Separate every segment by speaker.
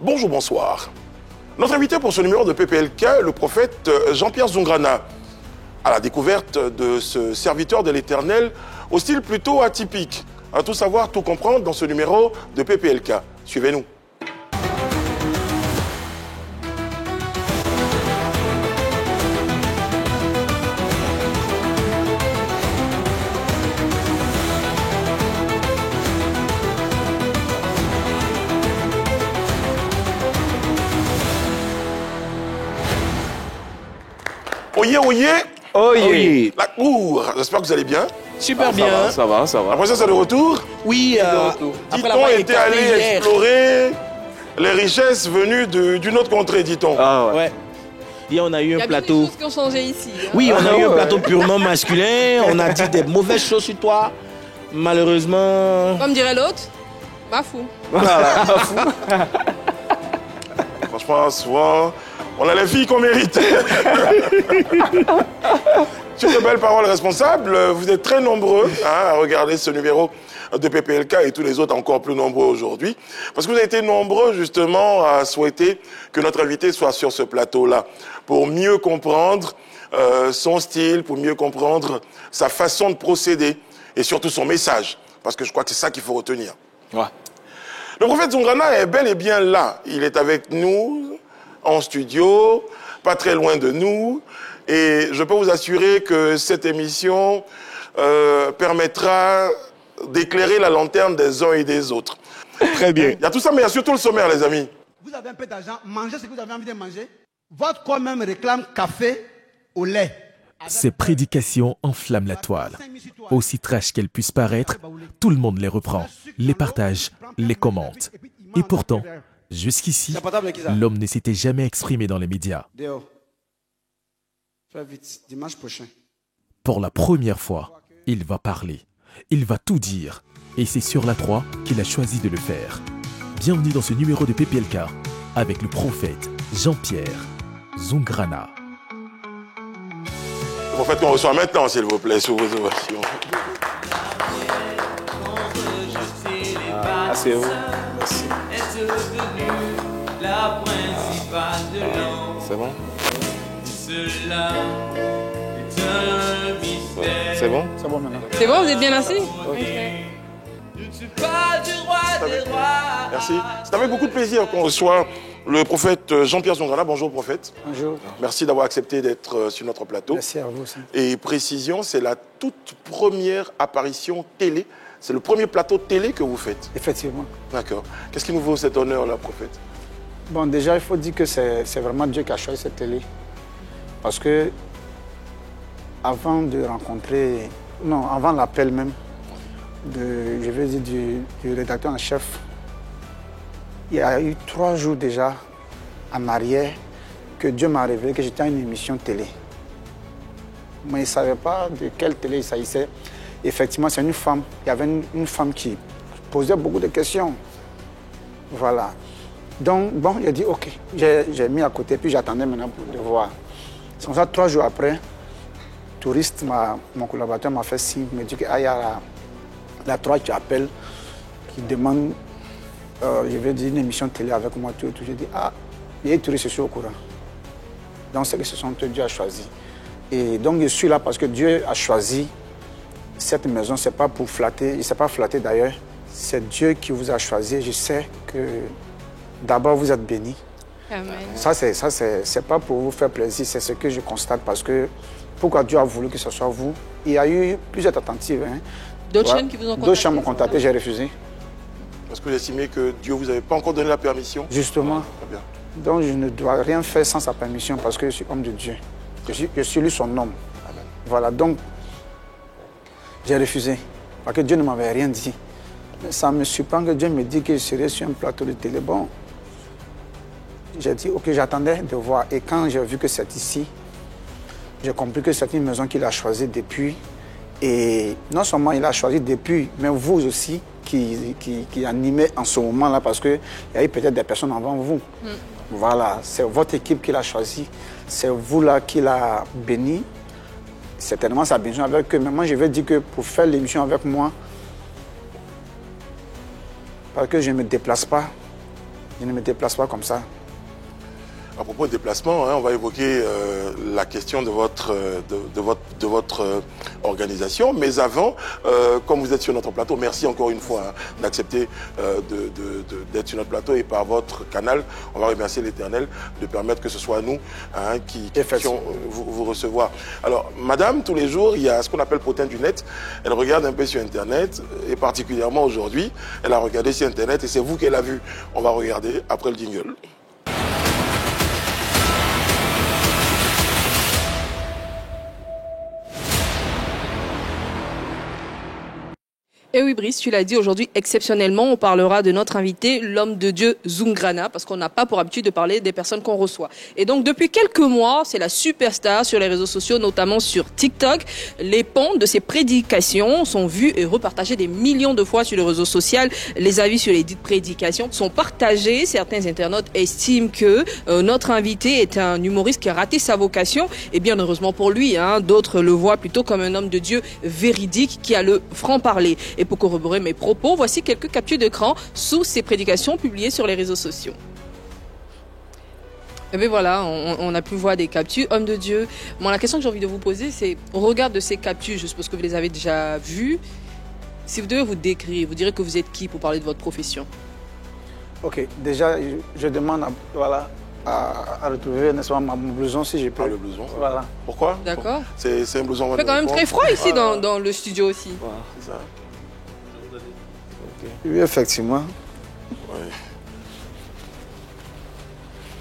Speaker 1: Bonjour, bonsoir. Notre invité pour ce numéro de PPLK, le prophète Jean-Pierre Zoungrana, à la découverte de ce serviteur de l'Éternel au style plutôt atypique. À tout savoir, tout comprendre dans ce numéro de PPLK. Suivez-nous. Oyez, oyez,
Speaker 2: Oyez.
Speaker 1: La cour. J'espère que vous allez bien.
Speaker 3: Super bien.
Speaker 2: Ça va, ça va.
Speaker 1: La princesse est de retour.
Speaker 3: Oui,
Speaker 1: Dit-on était allé explorer les richesses venues d'une autre contrée, dit-on.
Speaker 2: Ah ouais.
Speaker 3: Ouais. Hier, on a eu
Speaker 4: Il y
Speaker 3: un
Speaker 4: a
Speaker 3: plateau.
Speaker 4: des choses qui ont changé ici. Hein.
Speaker 3: Oui, on a eu un
Speaker 2: ouais.
Speaker 3: plateau purement masculin. On a dit des mauvaises choses sur toi. Malheureusement.
Speaker 4: Comme dirait l'autre, Bafou.
Speaker 1: Franchement, souvent, on a les filles qu'on mérite. Sur de belles paroles responsables, vous êtes très nombreux à regarder ce numéro de PPLK et tous les autres encore plus nombreux aujourd'hui. Parce que vous avez été nombreux justement à souhaiter que notre invité soit sur ce plateau-là pour mieux comprendre son style, pour mieux comprendre sa façon de procéder et surtout son message. Parce que je crois que c'est ça qu'il faut retenir.
Speaker 2: Ouais.
Speaker 1: Le prophète Zoungrana est bel et bien là. Il est avec nous, en studio, pas très loin de nous. Et je peux vous assurer que cette émission permettra d'éclairer la lanterne des uns et des autres.
Speaker 3: Très bien.
Speaker 1: Il y a tout ça, mais il y a surtout le sommaire, les amis.
Speaker 5: Vous avez un peu d'argent, mangez ce que vous avez envie de manger. Votre corps même réclame café au lait.
Speaker 6: Ces prédications enflamment la toile. Aussi trash qu'elles puissent paraître, tout le monde les reprend, les partage, les commente. Et pourtant, jusqu'ici, l'homme ne s'était jamais exprimé dans les médias.
Speaker 5: Fais vite, dimanche prochain.
Speaker 6: Pour la première fois, il va parler. Il va tout dire. Et c'est sur la 3 qu'il a choisi de le faire. Bienvenue dans ce numéro de PPLK avec le prophète Jean-Pierre Zoungrana.
Speaker 1: Le prophète qu'on reçoit maintenant, s'il vous plaît, sous vos ovations.
Speaker 2: Ah, c'est vous. Merci. C'est bon? C'est bon?
Speaker 5: C'est bon maintenant.
Speaker 4: C'est bon, vous êtes bien assis?
Speaker 1: Merci. C'est avec beaucoup de plaisir qu'on reçoit le prophète Jean-Pierre Zoungrana. Bonjour, prophète.
Speaker 5: Bonjour.
Speaker 1: Merci d'avoir accepté d'être sur notre plateau.
Speaker 5: Merci à vous aussi.
Speaker 1: Et précision, c'est la toute première apparition télé. C'est le premier plateau télé que vous faites.
Speaker 5: Effectivement.
Speaker 1: D'accord. Qu'est-ce qui nous vaut cet honneur-là, prophète?
Speaker 5: Bon, déjà, il faut dire que c'est vraiment Dieu qui a choisi cette télé. Parce que, avant de rencontrer, non, avant l'appel même, je veux dire, du rédacteur en chef, il y a eu 3 jours déjà en arrière que Dieu m'a révélé que j'étais à une émission télé. Mais il ne savait pas de quelle télé il s'agissait. Effectivement, c'est une femme. Il y avait une femme qui posait beaucoup de questions. Voilà. Donc, bon, j'ai dit, OK. J'ai mis à côté, puis j'attendais maintenant pour le voir. C'est comme ça, 3 jours après, touriste, mon collaborateur m'a fait signe, il me dit qu'il y a la 3 qui appelle, qui demande, je vais dire, une émission télé avec moi, tout. J'ai dit, il y a touriste, je suis au courant. Donc, c'est que ce sont eux, Dieu a choisi. Et donc, je suis là parce que Dieu a choisi cette maison. Ce n'est pas pour flatter, il ne s'est pas flatté d'ailleurs. C'est Dieu qui vous a choisi. Je sais que d'abord, vous êtes bénis.
Speaker 4: Amen.
Speaker 5: Ça, c'est pas pour vous faire plaisir, c'est ce que je constate parce que pourquoi Dieu a voulu que ce soit vous. Il y a eu plusieurs tentatives. Hein.
Speaker 4: D'autres chaînes qui vous ont contacté?
Speaker 5: D'autres chaînes m'ont contacté, j'ai refusé.
Speaker 1: Parce que vous estimez que Dieu vous avait pas encore donné la permission?
Speaker 5: Justement.
Speaker 1: Très bien.
Speaker 5: Donc je ne dois rien faire sans sa permission parce que je suis homme de Dieu. Je suis lui son homme.
Speaker 1: Amen.
Speaker 5: Voilà, donc j'ai refusé parce que Dieu ne m'avait rien dit. Mais ça me surprend que Dieu me dise que je serais sur un plateau de télé. Bon, j'ai dit, OK, j'attendais de voir. Et quand j'ai vu que c'est ici, j'ai compris que c'est une maison qu'il a choisie depuis. Et non seulement il a choisi depuis, mais vous aussi qui animez en ce moment-là, parce qu'il y a eu peut-être des personnes avant vous. Voilà, c'est votre équipe qu'il a choisi. C'est vous là qui l'a béni. Certainement, ça a besoin avec eux. Mais moi, je vais dire que pour faire l'émission avec moi, parce que je ne me déplace pas, Je ne me déplace pas comme ça.
Speaker 1: À propos de déplacement, on va évoquer la question de votre organisation. Mais avant, comme vous êtes sur notre plateau, merci encore une fois d'accepter d'être sur notre plateau et par votre canal. On va remercier l'Éternel de permettre que ce soit nous qui puissions vous recevoir. Alors, madame, tous les jours, il y a ce qu'on appelle Protéine du net. Elle regarde un peu sur Internet et particulièrement aujourd'hui, elle a regardé sur Internet et c'est vous qu'elle a vu. On va regarder après le jingle.
Speaker 4: Et oui, Brice, tu l'as dit, aujourd'hui, exceptionnellement, on parlera de notre invité, l'homme de Dieu Zungrana, parce qu'on n'a pas pour habitude de parler des personnes qu'on reçoit. Et donc, depuis quelques mois, c'est la superstar sur les réseaux sociaux, notamment sur TikTok. Les ponts de ses prédications sont vus et repartagés des millions de fois sur les réseaux sociaux. Les avis sur les dites prédications sont partagés. Certains internautes estiment que notre invité est un humoriste qui a raté sa vocation. Et bien heureusement pour lui, d'autres le voient plutôt comme un homme de Dieu véridique qui a le franc-parler. Et pour corroborer mes propos, voici quelques captures d'écran sous ces prédications publiées sur les réseaux sociaux. Et bien voilà, on a pu voir des captures. Homme de Dieu, moi la question que j'ai envie de vous poser, c'est au regard de ces captures, je suppose que vous les avez déjà vues, si vous devez vous décrire, vous direz que vous êtes qui pour parler de votre profession?
Speaker 5: Ok, déjà, je demande à retrouver mon blouson si je peux.
Speaker 1: Ah, le blouson.
Speaker 5: Voilà.
Speaker 1: Pourquoi?
Speaker 4: D'accord.
Speaker 1: C'est un blouson.
Speaker 4: Il fait quand même très froid ici dans le studio aussi.
Speaker 1: Voilà, c'est ça.
Speaker 5: Oui, effectivement.
Speaker 1: Ouais.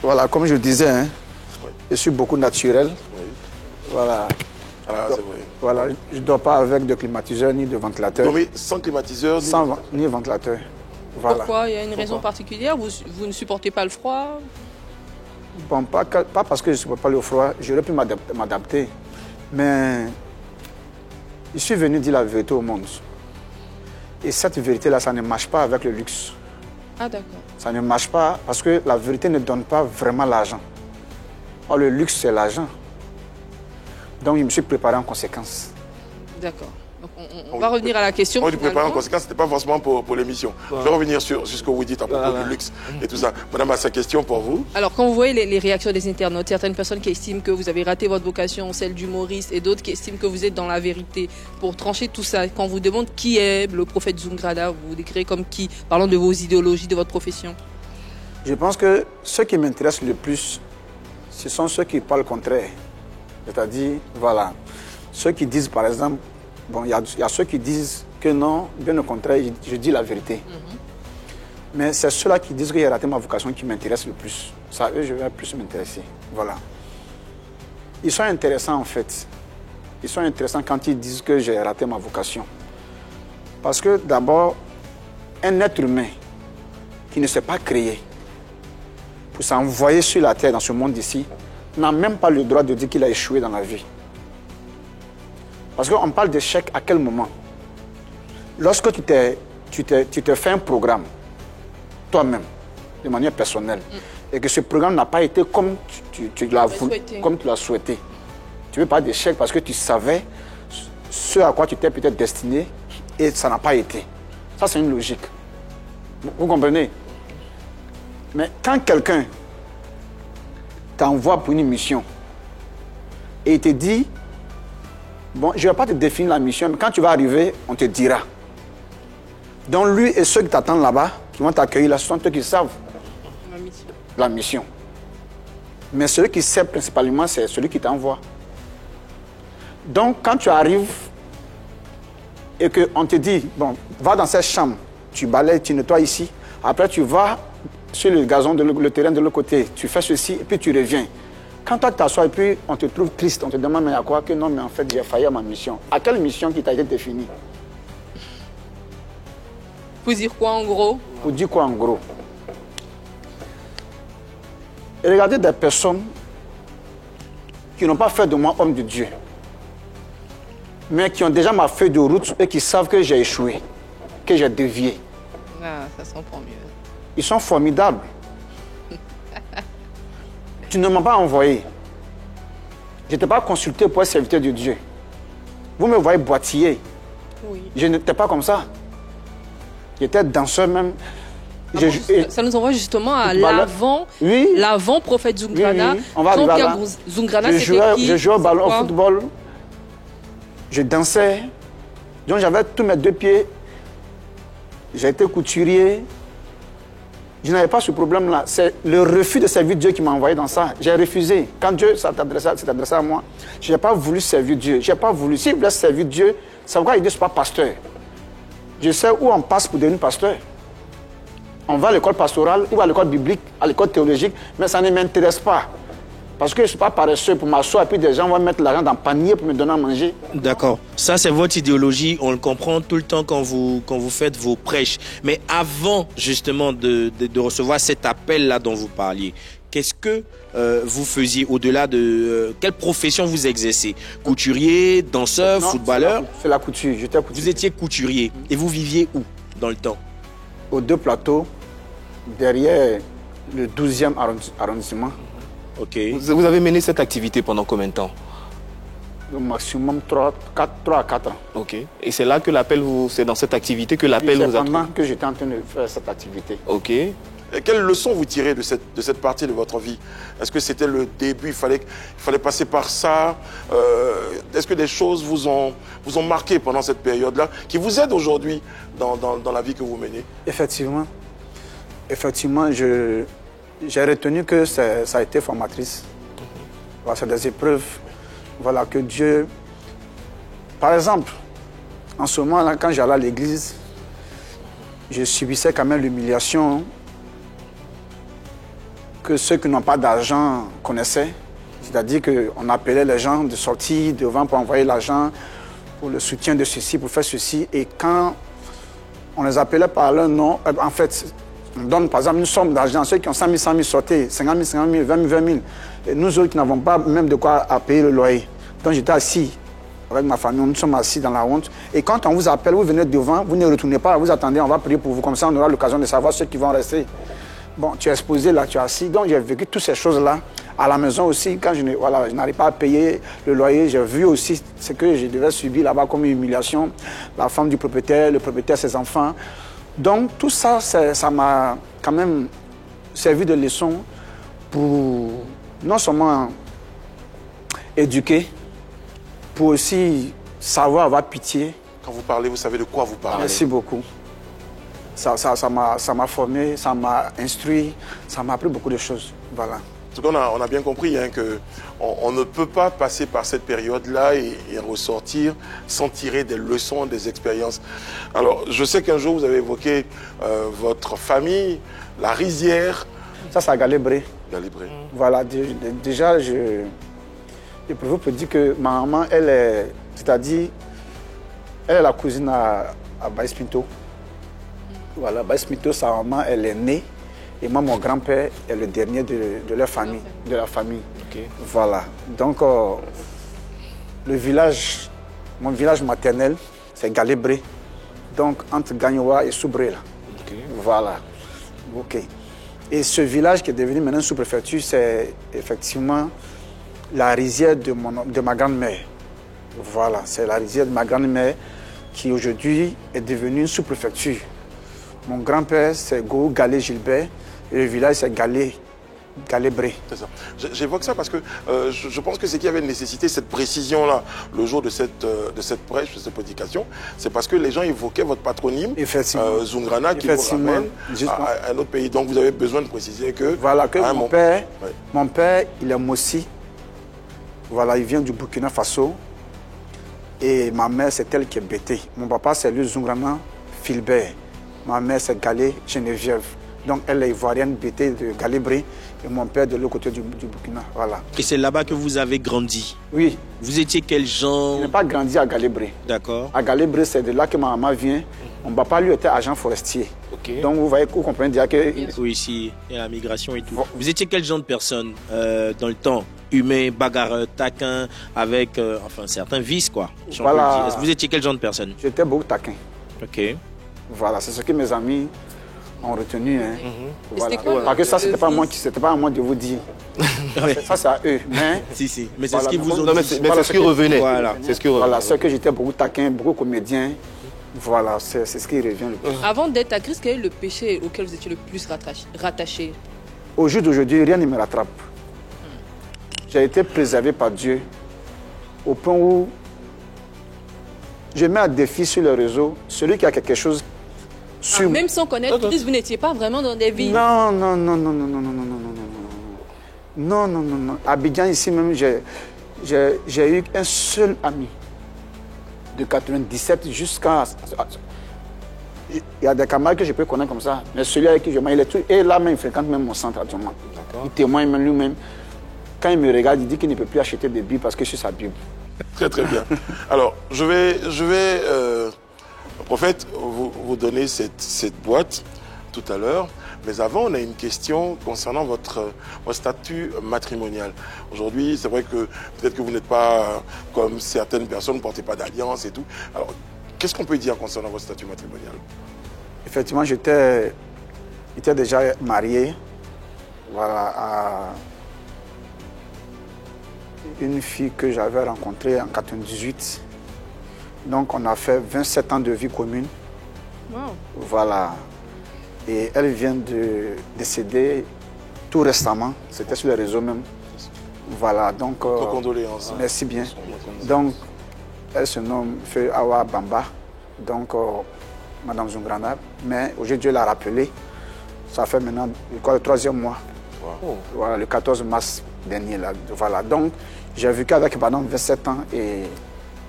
Speaker 5: Voilà, comme je disais,
Speaker 1: Oui.
Speaker 5: je suis beaucoup naturel.
Speaker 1: Oui.
Speaker 5: Voilà.
Speaker 1: Ah, c'est vrai.
Speaker 5: Voilà, je ne dors pas avec de climatiseur ni de ventilateur.
Speaker 1: Non, mais sans climatiseur.
Speaker 5: Ni ventilateur. Voilà.
Speaker 4: Pourquoi? Il y a une raison particulière? Vous ne supportez pas le froid?
Speaker 5: Bon, pas parce que je ne supporte pas le froid, j'aurais pu m'adapter. Mais je suis venu dire la vérité au monde. Et cette vérité-là, ça ne marche pas avec le luxe.
Speaker 4: Ah, d'accord.
Speaker 5: Ça ne marche pas parce que la vérité ne donne pas vraiment l'argent. Or, le luxe, c'est l'argent. Donc, je me suis préparé en conséquence.
Speaker 4: D'accord. Donc, on va revenir à la question.
Speaker 1: Moi, je prépare en conséquence, ce n'était pas forcément pour l'émission. Je vais revenir sur ce que vous dites à propos du luxe et tout ça. Madame a sa question pour vous.
Speaker 4: Alors, quand vous voyez les réactions des internautes, certaines personnes qui estiment que vous avez raté votre vocation, celle d'humoriste, et d'autres qui estiment que vous êtes dans la vérité. Pour trancher tout ça, quand on vous demande qui est le prophète Zungrana, vous vous décrivez comme qui? Parlons de vos idéologies, de votre profession.
Speaker 5: Je pense que ce qui m'intéresse le plus, ce sont ceux qui parlent le contraire. C'est-à-dire, voilà, ceux qui disent, par exemple, bon, il y a ceux qui disent que non, bien au contraire, je dis la vérité. Mais c'est ceux-là qui disent que j'ai raté ma vocation qui m'intéressent le plus. Ça, eux, je vais plus m'intéresser. Voilà. Ils sont intéressants, en fait. Ils sont intéressants quand ils disent que j'ai raté ma vocation. Parce que, d'abord, un être humain qui ne s'est pas créé pour s'envoyer sur la terre, dans ce monde ici, n'a même pas le droit de dire qu'il a échoué dans la vie. Parce qu'on parle d'échec à quel moment? Lorsque tu te fais un programme, toi-même, de manière personnelle, et que ce programme n'a pas été comme tu l'as souhaité. Tu ne veux pas d'échec parce que tu savais ce à quoi tu t'es peut-être destiné et ça n'a pas été. Ça, c'est une logique. Vous comprenez? Mais quand quelqu'un t'envoie pour une mission et il te dit, bon, je ne vais pas te définir la mission, mais quand tu vas arriver, on te dira. Donc lui et ceux qui t'attendent là-bas, qui vont t'accueillir là, ce sont eux qui savent la mission. Mais celui qui sait principalement, c'est celui qui t'envoie. Donc quand tu arrives et qu'on te dit, bon, va dans cette chambre, tu balayes, tu nettoies ici, après tu vas sur le gazon, le terrain de l'autre côté, tu fais ceci et puis tu reviens. Quand toi tu t'assois et puis on te trouve triste, on te demande mais à quoi? Que non, mais en fait j'ai failli à ma mission. À quelle mission qui t'a été définie?
Speaker 4: Pour dire quoi en gros?
Speaker 5: Pour dire quoi en gros? Et regardez des personnes qui n'ont pas fait de moi homme de Dieu, mais qui ont déjà ma feuille de route et qui savent que j'ai échoué, que j'ai dévié.
Speaker 4: Ah, ça s'entend mieux.
Speaker 5: Ils sont formidables. Tu ne m'as pas envoyé. Je ne t'ai pas consulté pour être serviteur de Dieu. Vous me voyez boitiller.
Speaker 4: Oui.
Speaker 5: Je n'étais pas comme ça. J'étais danseur même.
Speaker 4: Ça nous envoie justement à
Speaker 5: Oui.
Speaker 4: l'avant-prophète Zungrana.
Speaker 5: Oui, oui. On va arriver là.
Speaker 4: Zungrana,
Speaker 5: je jouais au ballon, au football. Je dansais. Donc j'avais tous mes 2 pieds. J'ai été couturier. Je n'avais pas ce problème-là. C'est le refus de servir Dieu qui m'a envoyé dans ça. J'ai refusé. Quand Dieu s'est adressé à moi, je n'ai pas voulu servir Dieu. Je n'ai pas voulu. S'il voulait servir Dieu, c'est pourquoi il dit que je ne suis pas pasteur. Je sais où on passe pour devenir pasteur. On va à l'école pastorale ou à l'école biblique, à l'école théologique, mais ça ne m'intéresse pas. Parce que je ne suis pas paresseux pour m'asseoir et puis des gens vont mettre l'argent dans le panier pour me donner à manger.
Speaker 3: D'accord. Ça, c'est votre idéologie. On le comprend tout le temps quand vous faites vos prêches. Mais avant, justement, de recevoir cet appel-là dont vous parliez, qu'est-ce que vous faisiez au-delà de... quelle profession vous exercez? Couturier, danseur, footballeur?
Speaker 5: C'est la couture. J'étais couturier.
Speaker 3: Vous étiez couturier. Et vous viviez où dans le temps?
Speaker 5: Aux 2 plateaux, derrière le 12e arrondissement.
Speaker 2: Ok. Vous avez mené cette activité pendant combien de temps?
Speaker 5: Au maximum 3 à 4 ans.
Speaker 2: Ok. Et c'est là que l'appel c'est dans cette activité que l'appel vous a trouvé?
Speaker 5: C'est pendant que j'étais en train de faire cette activité.
Speaker 2: Ok.
Speaker 1: Et quelle leçon vous tirez de cette partie de votre vie? Est-ce que c'était le début, il fallait passer par ça? Est-ce que des choses vous ont marqué pendant cette période-là, qui vous aident aujourd'hui dans la vie que vous menez?
Speaker 5: Effectivement. Effectivement, j'ai retenu que ça a été formatrice. Voilà, c'est des épreuves. Voilà, que Dieu... Par exemple, en ce moment-là, quand j'allais à l'église, je subissais quand même l'humiliation que ceux qui n'ont pas d'argent connaissaient. C'est-à-dire qu'on appelait les gens de sortir devant pour envoyer l'argent, pour le soutien de ceci, pour faire ceci. Et quand on les appelait par leur nom, en fait, on donne par exemple une somme d'argent. Ceux qui ont 100 000, 100 000 sortez, 50 000, 50 000, 20 000, 20 000. Et nous autres qui n'avons pas même de quoi à payer le loyer. Donc j'étais assis avec ma famille, nous sommes assis dans la honte. Et quand on vous appelle, vous venez devant, vous ne retournez pas, vous attendez, on va prier pour vous. Comme ça, on aura l'occasion de savoir ceux qui vont rester. Bon, tu es exposé là, tu es assis. Donc j'ai vécu toutes ces choses-là. À la maison aussi, quand je n'arrive pas à payer le loyer, j'ai vu aussi ce que je devais subir là-bas comme une humiliation. La femme du propriétaire, le propriétaire, ses enfants. Donc tout ça, ça m'a quand même servi de leçon pour non seulement éduquer, pour aussi savoir avoir pitié.
Speaker 1: Quand vous parlez, vous savez de quoi vous parlez.
Speaker 5: Merci beaucoup. Ça m'a formé, ça m'a instruit, ça m'a appris beaucoup de choses. Voilà.
Speaker 1: En tout cas, on a bien compris hein, qu'on ne peut pas passer par cette période-là et ressortir sans tirer des leçons, des expériences. Alors, je sais qu'un jour, vous avez évoqué votre famille, la rizière.
Speaker 5: Ça, c'est à Galébré.
Speaker 1: Galébré.
Speaker 5: Voilà, déjà, je peux vous dire que ma maman, elle est la cousine à Baïs Pinto. Voilà, Baïs Pinto, sa maman, elle est née. Et moi, mon grand-père est le dernier de leur famille, de la famille.
Speaker 2: Okay.
Speaker 5: Voilà. Donc, le village, mon village maternel, c'est Galébré. Donc, entre Gagnoa et Soubré, là.
Speaker 2: Okay.
Speaker 5: Voilà. OK. Et ce village qui est devenu maintenant sous-préfecture, c'est effectivement la rizière de ma grand-mère. Voilà, c'est la rizière de ma grand-mère qui aujourd'hui est devenue une sous-préfecture. Mon grand-père, c'est Go Galé Gilbert. Et le village, c'est Galébré.
Speaker 1: C'est ça. J'évoque ça parce que je pense que c'est qu'il y avait une nécessité, cette précision-là, le jour de cette prêche, de cette prédication. C'est parce que les gens évoquaient votre patronyme, Zungrana, qui vous ramène à un autre pays. Donc vous avez besoin de préciser que...
Speaker 5: Voilà, que mon père, il est Mossi. Voilà, il vient du Burkina Faso. Et ma mère, c'est elle qui est bêtée. Mon papa, c'est lui, Zungrana Philbert. Ma mère, c'est Galé Geneviève. Donc, elle est ivoirienne, bêtée de Galébré, et mon père de l'autre côté du Burkina. Voilà.
Speaker 3: Et c'est là-bas que vous avez grandi?
Speaker 5: Oui.
Speaker 3: Vous étiez quel genre?
Speaker 5: Je n'ai pas grandi à Galébré.
Speaker 3: D'accord.
Speaker 5: À Galébré, c'est de là que ma maman vient. Mon papa, lui, était agent forestier.
Speaker 2: Okay.
Speaker 5: Donc, vous voyez, vous comprenez déjà que...
Speaker 3: Oui, ici, il y a la migration et tout. Vous étiez quel genre de personne dans le temps? Humain, bagarreur, taquin, avec certains vices, quoi.
Speaker 5: Voilà.
Speaker 3: Vous étiez quel genre de personne?
Speaker 5: J'étais beaucoup taquin.
Speaker 3: Ok.
Speaker 5: Voilà, c'est ce que mes amis ont retenu. Hein. Voilà.
Speaker 4: Quoi,
Speaker 5: parce que ça, c'était pas à moi de vous dire. Ça, c'est à eux. Mais,
Speaker 3: si. Mais c'est
Speaker 5: voilà,
Speaker 3: ce qu'ils vous ont
Speaker 2: dit. Mais c'est ce qui revenait.
Speaker 3: Voilà.
Speaker 2: C'est ce qui revenait.
Speaker 5: Voilà, c'est que j'étais beaucoup taquin, beaucoup comédien. Voilà, c'est ce qui revient le plus.
Speaker 4: Avant d'être à Christ, quel est le péché auquel vous étiez le plus rattaché?
Speaker 5: Au jour d'aujourd'hui, rien ne me rattrape. J'ai été préservé par Dieu au point où je mets à défi sur le réseau celui qui a quelque chose sur...
Speaker 4: Même sans connaître Christ, vous n'étiez pas vraiment dans des vies.
Speaker 5: Non, non, non, non, non, non, non, non, non, non, non, non, non, non, non. À Abidjan, ici même, j'ai eu un seul ami. De 97 jusqu'à... Il y a des camarades que je peux connaître comme ça, mais celui avec qui je m'aille, et là même, il fréquente même mon centre actuellement. Il témoigne même lui-même. Quand il me regarde, il dit qu'il ne peut plus acheter de Bible parce que c'est sa Bible.
Speaker 1: Très très bien. Alors, je vais prophète, vous donner cette boîte tout à l'heure. Mais avant, on a une question concernant votre statut matrimonial. Aujourd'hui, c'est vrai que peut-être que vous n'êtes pas comme certaines personnes, ne portez pas d'alliance et tout. Alors, qu'est-ce qu'on peut dire concernant votre statut matrimonial?
Speaker 5: Effectivement, j'étais déjà marié, voilà, à une fille que j'avais rencontrée en 98. Donc, on a fait 27 ans de vie commune.
Speaker 4: Wow.
Speaker 5: Voilà. Et elle vient de décéder tout récemment. C'était sur les réseaux même. Voilà, donc...
Speaker 1: condoléances.
Speaker 5: Merci bien. Donc, elle se nomme Feu Awa Bamba. Donc, Madame Zungrana. Mais aujourd'hui, Dieu l'a rappelé. Ça fait maintenant le 3e mois. Wow. Voilà, le 14 mars dernier. Là. Voilà, donc, j'ai vécu avec pendant 27 ans et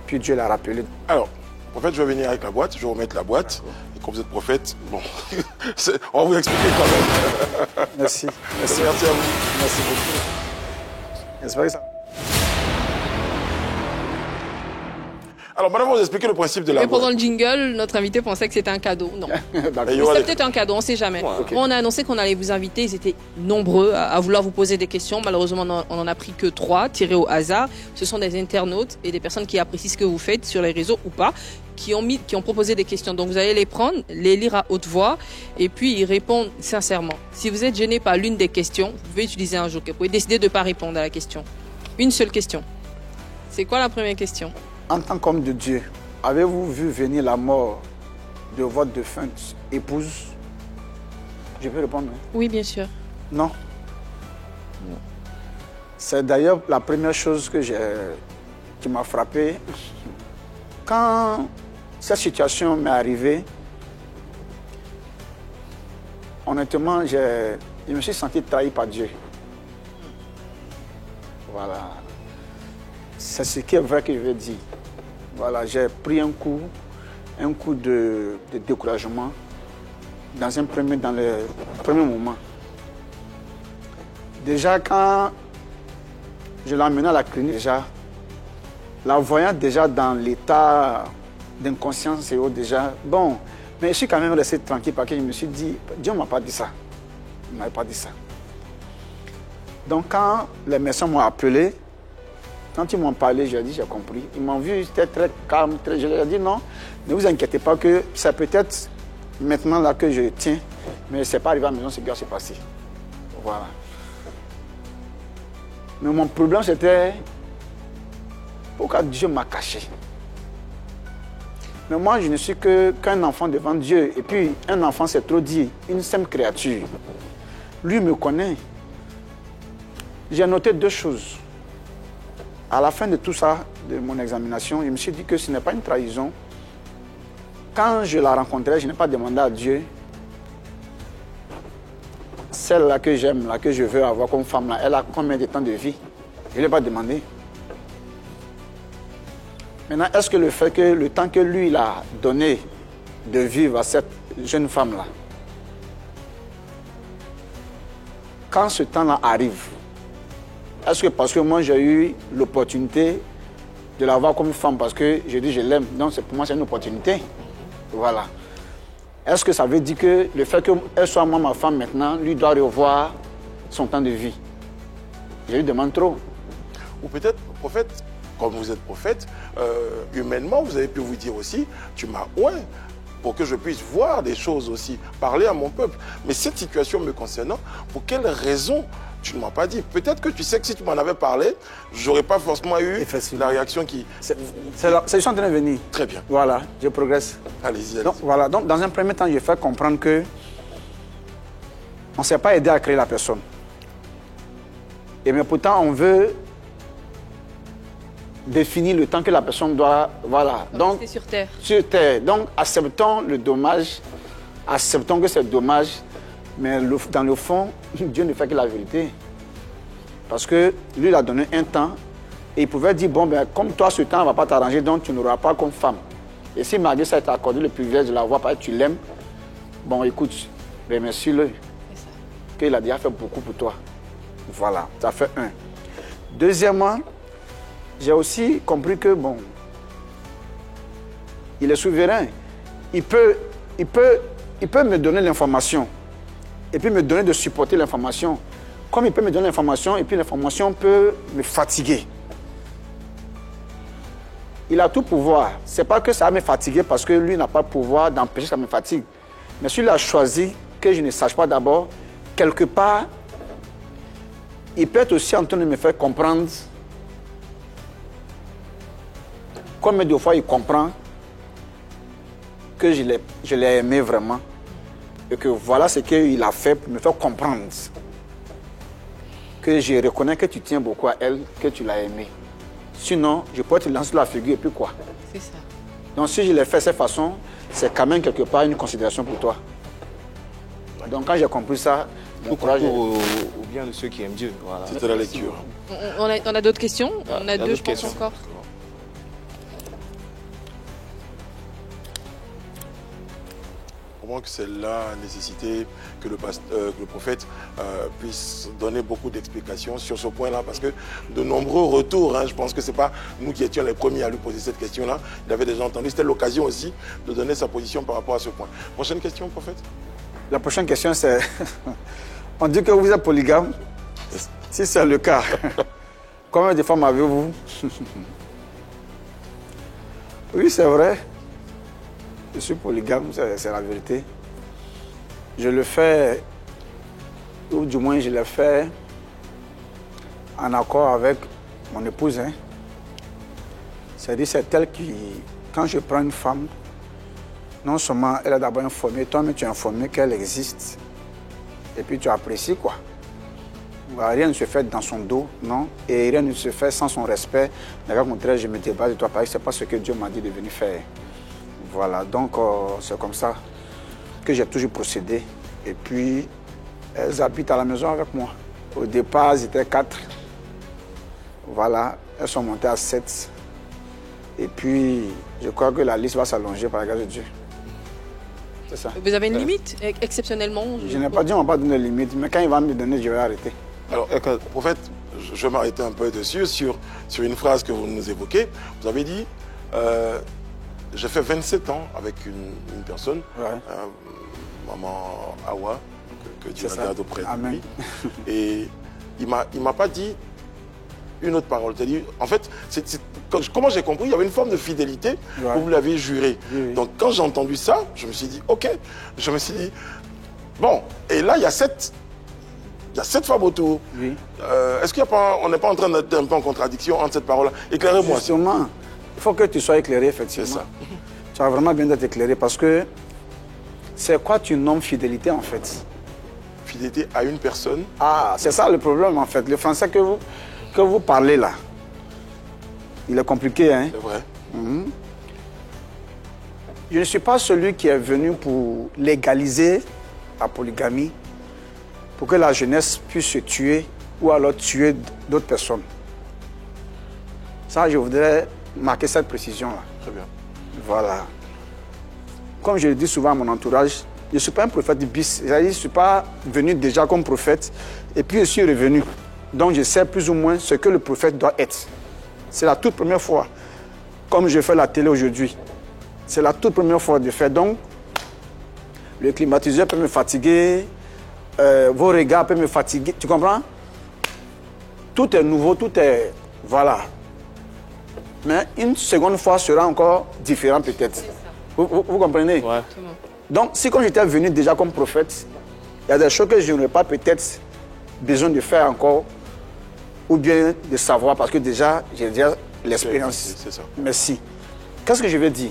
Speaker 5: puis Dieu l'a rappelé.
Speaker 1: Alors, prophète, je vais venir avec la boîte, je vais remettre la boîte. Et quand vous êtes prophète, bon, on va vous expliquer quand même.
Speaker 5: Merci.
Speaker 1: Merci à vous.
Speaker 5: Merci beaucoup. J'espère que ça...
Speaker 1: Alors, madame, vous expliquez le principe de la boîte.
Speaker 4: Mais pendant le jingle, notre invité pensait que c'était un cadeau. Non. C'était peut-être un cadeau, on ne sait jamais. Ouais, okay. On a annoncé qu'on allait vous inviter. Ils étaient nombreux à vouloir vous poser des questions. Malheureusement, on n'en a pris que 3, tirés au hasard. Ce sont des internautes et des personnes qui apprécient ce que vous faites sur les réseaux ou pas, qui ont proposé des questions. Donc, vous allez les prendre, les lire à haute voix et puis y répondre sincèrement. Si vous êtes gêné par l'une des questions, vous pouvez utiliser un joker. Vous pouvez décider de ne pas répondre à la question. Une seule question. C'est quoi la première question?
Speaker 5: En tant qu'homme de Dieu, avez-vous vu venir la mort de votre défunte épouse? Je peux répondre?
Speaker 4: Oui, bien sûr.
Speaker 5: Non. Non. C'est d'ailleurs la première chose qui m'a frappé. Quand cette situation m'est arrivée, honnêtement, je me suis senti trahi par Dieu. Voilà. C'est ce qui est vrai que je veux dire. Voilà, j'ai pris un coup de découragement dans le premier moment. Déjà, quand je l'ai emmené à la clinique, la voyant déjà dans l'état d'inconscience et autres, déjà, bon, mais je suis quand même resté tranquille parce que je me suis dit, Dieu ne m'a pas dit ça. Il ne m'avait pas dit ça. Donc, quand les médecins m'ont appelé, quand ils m'ont parlé, j'ai dit, j'ai compris. Ils m'ont vu, j'étais très calme, je leur ai dit non, ne vous inquiétez pas que c'est peut-être maintenant là que je tiens, mais ce n'est pas arrivé à la maison, ce qui s'est passé. Voilà. Mais mon problème, c'était pourquoi Dieu m'a caché. Mais moi, je ne suis qu'un enfant devant Dieu. Et puis, un enfant, c'est trop dit, une simple créature. Lui me connaît. J'ai noté 2 choses. À la fin de tout ça, de mon examination, je me suis dit que ce n'est pas une trahison. Quand je la rencontrais, je n'ai pas demandé à Dieu, celle-là que j'aime, là que je veux avoir comme femme, là, elle a combien de temps de vie? Je ne l'ai pas demandé. Maintenant, est-ce que le fait que le temps que lui il a donné de vivre à cette jeune femme-là, quand ce temps-là arrive, est-ce que parce que moi j'ai eu l'opportunité de la voir comme femme parce que je dis je l'aime, donc pour moi c'est une opportunité. Voilà. Est-ce que ça veut dire que le fait qu'elle soit moi ma femme maintenant, lui doit revoir son temps de vie? Je lui demande trop.
Speaker 1: Ou peut-être, prophète, comme vous êtes prophète, humainement vous avez pu vous dire aussi, tu m'as oint pour que je puisse voir des choses aussi, parler à mon peuple. Mais cette situation me concernant, pour quelle raison tu ne m'as pas dit. Peut-être que tu sais que si tu m'en avais parlé, j'aurais pas forcément eu
Speaker 5: Effectivement.
Speaker 1: la réaction qui...
Speaker 5: C'est je suis en train de venir.
Speaker 1: Très bien.
Speaker 5: Voilà, je progresse.
Speaker 1: Allez-y, allez-y.
Speaker 5: Donc, voilà, donc dans un premier temps, je fais comprendre que on ne s'est pas aidé à créer la personne. Mais pourtant, on veut définir le temps que la personne doit... Voilà. Donc,
Speaker 4: c'est sur Terre.
Speaker 5: Sur Terre. Donc, acceptons le dommage, acceptons que c'est dommage, mais dans le fond, Dieu ne fait que la vérité. Parce que lui, il a donné un temps et il pouvait dire, bon, ben, comme toi, ce temps ne va pas t'arranger, donc tu n'auras pas comme femme. Et si malgré ça, il t'a accordé le privilège de la voir parce que tu l'aimes, bon, écoute, remercie-le. Qu'il a déjà fait beaucoup pour toi. Voilà, ça fait un. Deuxièmement, j'ai aussi compris que, bon, il est souverain. Il peut me donner l'information et puis me donner de supporter l'information. Comme il peut me donner l'information et puis l'information peut me fatiguer. Il a tout pouvoir. Ce n'est pas que ça va me fatiguer parce que lui n'a pas le pouvoir d'empêcher que ça me fatigue. Mais s'il a choisi que je ne sache pas d'abord, quelque part, il peut être aussi en train de me faire comprendre combien de fois il comprend que je l'ai aimé vraiment et que voilà ce qu'il a fait pour me faire comprendre que je reconnais que tu tiens beaucoup à elle, que tu l'as aimée. Sinon, je pourrais te lancer la figure et puis quoi?
Speaker 4: C'est ça.
Speaker 5: Donc si je l'ai fait de cette façon, c'est quand même quelque part une considération pour toi. Donc quand j'ai compris ça, mon courage est...
Speaker 2: au bien de ceux qui aiment Dieu. Voilà.
Speaker 1: C'était la lecture.
Speaker 4: On a d'autres questions? On a deux,
Speaker 2: d'autres
Speaker 4: je pense,
Speaker 2: questions.
Speaker 4: encore.
Speaker 1: Comment que c'est la nécessité que le prophète puisse donner beaucoup d'explications sur ce point-là, parce que de nombreux retours, hein, je pense que ce n'est pas nous qui étions les premiers à lui poser cette question-là, il avait déjà entendu, c'était l'occasion aussi de donner sa position par rapport à ce point. Prochaine question, prophète?
Speaker 5: La prochaine question, c'est... On dit que vous êtes polygame. Si c'est le cas, combien de femmes avez-vous? Oui, c'est vrai. Je suis polygame, c'est la vérité. Je le fais, ou du moins je le fais en accord avec mon épouse. Hein. C'est-à-dire c'est elle qui, quand je prends une femme, non seulement elle est d'abord informée, toi, mais tu es informé qu'elle existe. Et puis tu apprécies quoi. Rien ne se fait dans son dos, non. Et rien ne se fait sans son respect. Mais au contraire, je me débat de toi parce que ce n'est pas ce que Dieu m'a dit de venir faire. Voilà, donc c'est comme ça que j'ai toujours procédé. Et puis, elles habitent à la maison avec moi. Au départ, elles étaient 4. Voilà, elles sont montées à 7. Et puis, je crois que la liste va s'allonger par la grâce de Dieu. C'est ça.
Speaker 4: Vous avez une limite, exceptionnellement?
Speaker 5: Je n'ai pas dit on ne va pas donner de limite, mais quand il va me donner, je vais arrêter.
Speaker 1: Alors, prophète, je vais m'arrêter un peu dessus, sur une phrase que vous nous évoquez. Vous avez dit, j'ai fait 27 ans avec une personne,
Speaker 5: Ouais.
Speaker 1: maman Awa, que Dieu
Speaker 5: C'est
Speaker 1: regarde
Speaker 5: ça.
Speaker 1: auprès de
Speaker 5: Amen.
Speaker 1: lui. Et il m'a pas dit une autre parole. C'est-à-dire, en fait, comment j'ai compris, il y avait une forme de fidélité,
Speaker 5: Ouais.
Speaker 1: vous l'avez juré.
Speaker 5: Oui, oui.
Speaker 1: Donc quand j'ai entendu ça, je me suis dit, ok. Je me suis dit, bon, et là, il y a 7 femmes autour.
Speaker 5: Oui.
Speaker 1: Est-ce qu'on n'est pas en train d'être un peu en contradiction entre cette parole-là? Éclairez-moi.
Speaker 5: Justement, il faut que tu sois éclairé, effectivement.
Speaker 1: C'est ça.
Speaker 5: Tu as vraiment bien d'être éclairé parce que c'est quoi tu nommes fidélité, en fait?
Speaker 1: Fidélité à une personne.
Speaker 5: Ah, c'est ça le problème, en fait. Le français que vous parlez, là, il est compliqué, hein?
Speaker 1: C'est vrai.
Speaker 5: Je ne suis pas celui qui est venu pour légaliser la polygamie, pour que la jeunesse puisse se tuer ou alors tuer d'autres personnes. Ça, je voudrais marquer cette précision-là.
Speaker 1: Très bien.
Speaker 5: Voilà. Comme je le dis souvent à mon entourage, je ne suis pas un prophète bis. Je ne suis pas venu déjà comme prophète et puis je suis revenu. Donc je sais plus ou moins ce que le prophète doit être. C'est la toute première fois, comme je fais la télé aujourd'hui. C'est la toute première fois de faire. Donc, le climatiseur peut me fatiguer, vos regards peuvent me fatiguer. Tu comprends? Tout est nouveau, tout est... Voilà. Mais une seconde fois sera encore différent peut-être. Vous comprenez?
Speaker 2: Ouais.
Speaker 5: Donc, si quand j'étais venu déjà comme prophète, il y a des choses que je n'aurais pas peut-être besoin de faire encore ou bien de savoir parce que déjà, j'ai déjà l'expérience.
Speaker 1: C'est ça.
Speaker 5: Merci. Qu'est-ce que je veux dire?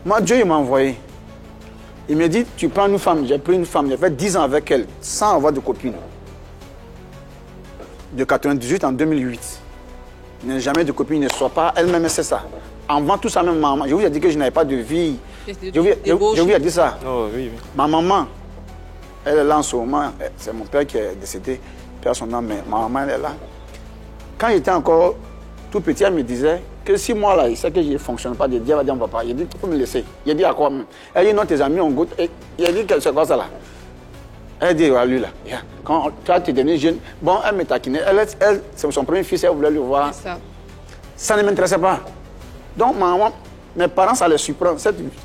Speaker 5: Moi, Dieu, il m'a envoyé. Il me dit, tu prends une femme. J'ai pris une femme, j'ai fait 10 ans avec elle, sans avoir de copine. De 98 en 2008. Il n'y a jamais de copine, ne soit pas. Elle-même, c'est ça. Avant tout ça, même maman. Je vous ai dit que je n'avais pas de vie. Je vous ai dit ça.
Speaker 2: Oh, oui, oui.
Speaker 5: Ma maman, elle est là en ce moment. C'est mon père qui est décédé. Père son âme, mais ma maman, elle est là. Quand j'étais encore tout petit, elle me disait que si moi, là, il sait que je ne fonctionne pas, Dieu va dire, on va pas. Il dit, il faut me laisser. Il dit, à quoi même? Elle dit, non, tes amis, on goûte. Et il a dit, c'est quoi ça là? Elle dit, lui là, quand toi, tu es devenu jeune, bon, elle me taquinait. Elle c'est son premier fils, elle voulait le voir.
Speaker 4: C'est ça.
Speaker 5: Ça ne m'intéressait pas. Donc, maman, mes parents, ça les surprend.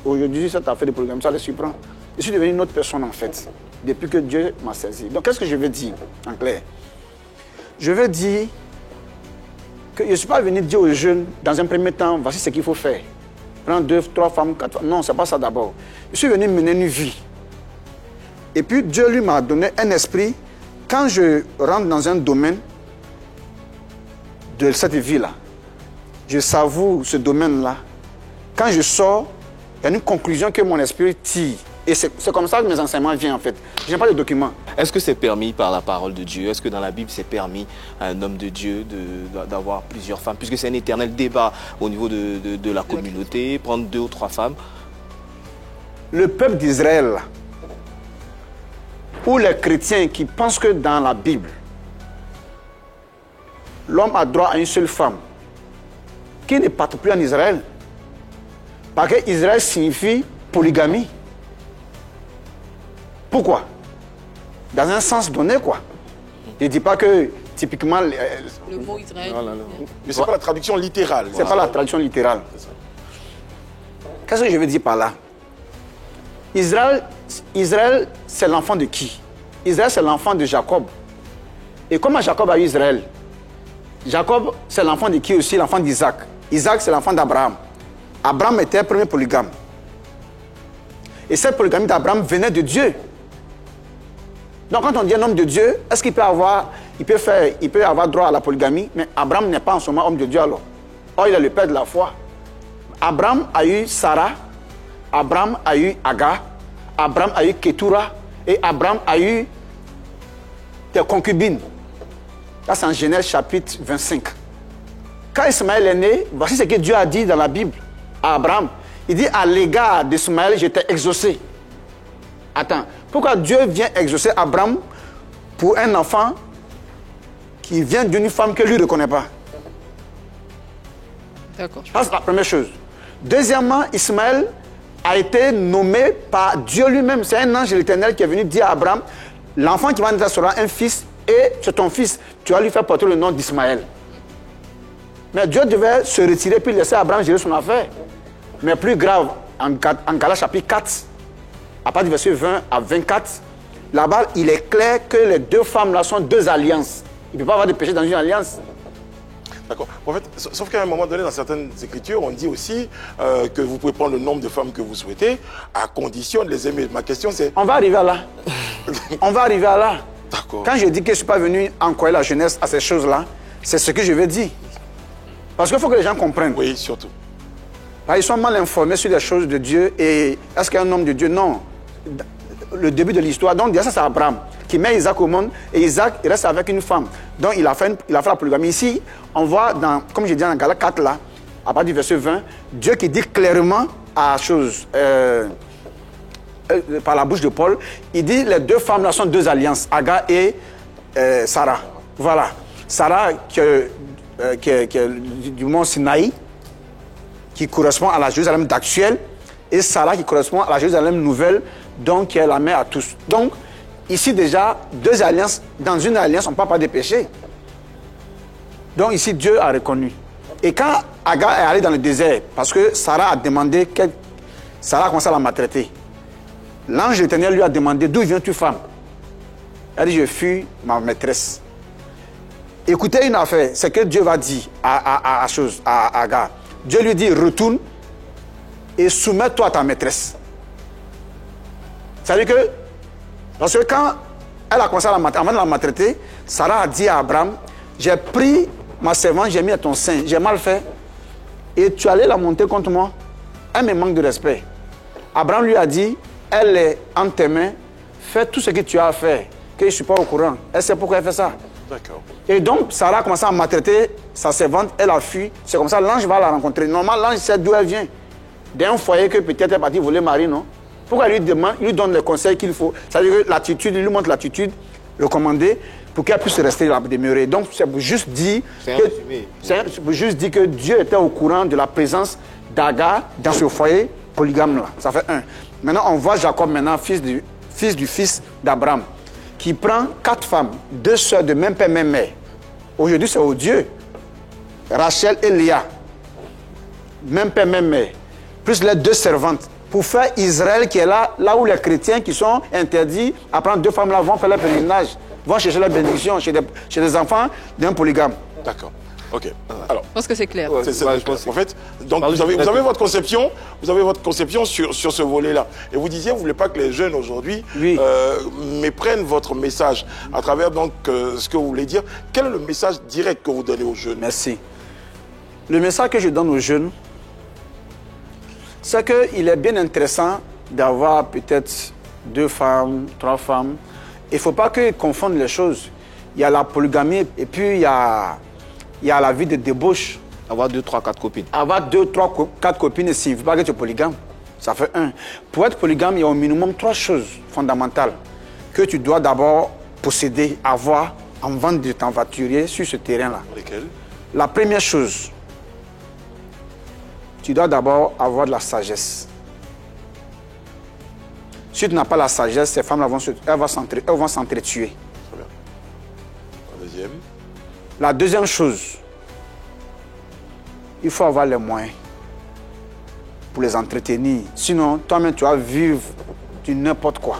Speaker 5: Aujourd'hui, cette affaire de programme, ça les surprend. Je suis devenu une autre personne, en fait, depuis que Dieu m'a saisi. Donc, qu'est-ce que je veux dire, en clair? Je veux dire que je ne suis pas venu dire aux jeunes, dans un premier temps, voici ce qu'il faut faire. Prendre 2, 3 femmes, 4 femmes. Non, ce n'est pas ça d'abord. Je suis venu mener une vie. Et puis, Dieu lui m'a donné un esprit. Quand je rentre dans un domaine de cette vie-là, je savoure ce domaine-là. Quand je sors, il y a une conclusion que mon esprit tire. Et c'est comme ça que mes enseignements viennent, en fait. Je n'ai pas de documents.
Speaker 2: Est-ce que c'est permis par la parole de Dieu? Est-ce que dans la Bible, c'est permis à un homme de Dieu d'avoir plusieurs femmes? Puisque c'est un éternel débat au niveau de la communauté, prendre 2 ou 3 femmes.
Speaker 5: Le peuple d'Israël, ou les chrétiens qui pensent que dans la Bible, l'homme a droit à une seule femme, qui ne partent plus en Israël. Parce que Israël signifie polygamie. Pourquoi? Dans un sens donné, quoi. Je ne dis pas que, typiquement...
Speaker 4: Le mot Israël.
Speaker 1: Mais ce n'est pas la traduction littérale.
Speaker 5: Ce n'est pas la traduction littérale. Qu'est-ce que je veux dire par là? Israël, c'est l'enfant de qui? Israël, c'est l'enfant de Jacob. Et comment Jacob a eu Israël? Jacob, c'est l'enfant de qui aussi? L'enfant d'Isaac. Isaac, c'est l'enfant d'Abraham. Abraham était le premier polygame. Et cette polygamie d'Abraham venait de Dieu. Donc quand on dit un homme de Dieu, est-ce qu'il peut avoir droit à la polygamie? Mais Abraham n'est pas en ce moment homme de Dieu alors. Or, il est le père de la foi. Abraham a eu Sarah, Abraham a eu Agar, Abraham a eu Ketura, et Abraham a eu des concubines. Là, c'est en Genèse chapitre 25. Quand Ismaël est né, voici ce que Dieu a dit dans la Bible à Abraham. Il dit, à l'égard d'Ismaël, je t'ai exaucé. Attends, pourquoi Dieu vient exaucer Abraham pour un enfant qui vient d'une femme que lui ne reconnaît pas?
Speaker 4: D'accord.
Speaker 5: Ça, c'est la première chose. Deuxièmement, Ismaël a été nommé par Dieu lui-même. C'est un ange de l'Éternel qui est venu dire à Abraham, l'enfant qui va naître sera un fils, et c'est ton fils. Tu vas lui faire porter le nom d'Ismaël. Mais Dieu devait se retirer puis laisser Abraham gérer son affaire. Mais plus grave, en Galates chapitre 4, à partir du verset 20 à 24, là-bas, il est clair que les 2 femmes-là sont 2 alliances. Il ne peut pas avoir de péché dans une alliance.
Speaker 1: D'accord. En fait, sauf qu'à un moment donné, dans certaines écritures, on dit aussi que vous pouvez prendre le nombre de femmes que vous souhaitez, à condition de les aimer. Ma question, c'est...
Speaker 5: On va arriver à là. On va arriver à là.
Speaker 1: D'accord.
Speaker 5: Quand je dis que je ne suis pas venu encourager la jeunesse à ces choses-là, c'est ce que je veux dire. Parce qu'il faut que les gens comprennent.
Speaker 1: Oui, surtout.
Speaker 5: Ils sont mal informés sur les choses de Dieu. Et est-ce qu'il y a un homme de Dieu? Non. Le début de l'histoire. Donc, déjà, ça, c'est Abraham qui met Isaac au monde. Et Isaac, il reste avec une femme. Donc, il a fait la polygamie. Ici, on voit, comme je dis dans Galates 4, là, à partir du verset 20, Dieu qui dit clairement à la chose, par la bouche de Paul, il dit les 2 femmes-là sont 2 alliances, Agar et Sarah. Voilà. Sarah, qui est du mont Sinaï, qui correspond à la Jérusalem d'actuel, et Sarah qui correspond à la Jérusalem nouvelle, donc qui est la mère à tous. Donc, ici déjà, 2 alliances, dans une alliance, on ne parle pas de péché. Donc ici, Dieu a reconnu. Et quand Agar est allée dans le désert, parce que Sarah a demandé, Sarah a commencé à la maltraiter, l'ange de l'Éternel lui a demandé, d'où viens-tu, femme? Elle dit, je fuis ma maîtresse. Écoutez une affaire, c'est que Dieu va dire à Agar. Dieu lui dit, retourne et soumets-toi à ta maîtresse. C'est-à-dire que, parce que quand elle a commencé à la maltraiter. Avant de la maltraiter, Sarah a dit à Abraham, j'ai pris ma servante, j'ai mis à ton sein, j'ai mal fait. Et tu allais la monter contre moi. Elle me manque de respect. Abraham lui a dit, elle est entre tes mains, fais tout ce que tu as à faire, que je ne suis pas au courant. Elle sait pourquoi elle fait ça.
Speaker 1: D'accord.
Speaker 5: Et donc, Sarah a commencé à maltraiter sa servante, elle a fui. C'est comme ça, l'ange va la rencontrer. Normalement, l'ange sait d'où elle vient. D'un foyer que peut-être elle est partie voler Marie, non? Pourquoi il lui donne les conseils qu'il faut? C'est-à-dire que l'attitude, il lui montre l'attitude recommandée pour qu'elle puisse rester là, demeurer. Donc, c'est pour juste dire que Dieu était au courant de la présence d'Agar dans ce foyer polygame-là. Ça fait un. Maintenant, on voit Jacob, maintenant, fils du fils d'Abraham, qui prend 4 femmes, 2 sœurs de même père, même mère. Aujourd'hui, c'est odieux. Rachel et Léa, même père, même mère, plus les 2 servantes, pour faire Israël qui est là où les chrétiens qui sont interdits à prendre 2 femmes là vont faire leur pèlerinage, vont chercher la bénédiction chez des enfants d'un polygame.
Speaker 1: D'accord. Ok. Alors,
Speaker 4: Je pense que c'est clair.
Speaker 1: en fait, donc vous avez votre conception, sur ce volet-là. Et vous disiez, vous ne voulez pas que les jeunes aujourd'hui méprennent votre message à travers donc ce que vous voulez dire. Quel est le message direct que vous donnez aux jeunes?
Speaker 5: Merci. Le message que je donne aux jeunes, c'est qu'il est bien intéressant d'avoir peut-être 2 femmes, 3 femmes. Il ne faut pas qu'ils confondent les choses. Il y a la polygamie et puis il y a la vie de débauche.
Speaker 2: Avoir 2, 3, 4 copines.
Speaker 5: Avoir 2, 3, 4 copines ne signifie pas que tu es polygame. Ça fait 1. Pour être polygame, il y a au minimum 3 choses fondamentales que tu dois d'abord posséder, avoir avant de t'aventurer sur ce terrain-là.
Speaker 1: Lesquelles?
Speaker 5: La première chose, tu dois d'abord avoir de la sagesse. Si tu n'as pas la sagesse, ces femmes-là vont s'entretuer.
Speaker 1: Très bien. La deuxième?
Speaker 5: La deuxième chose, il faut avoir les moyens pour les entretenir. Sinon, toi-même, tu vas vivre du n'importe quoi.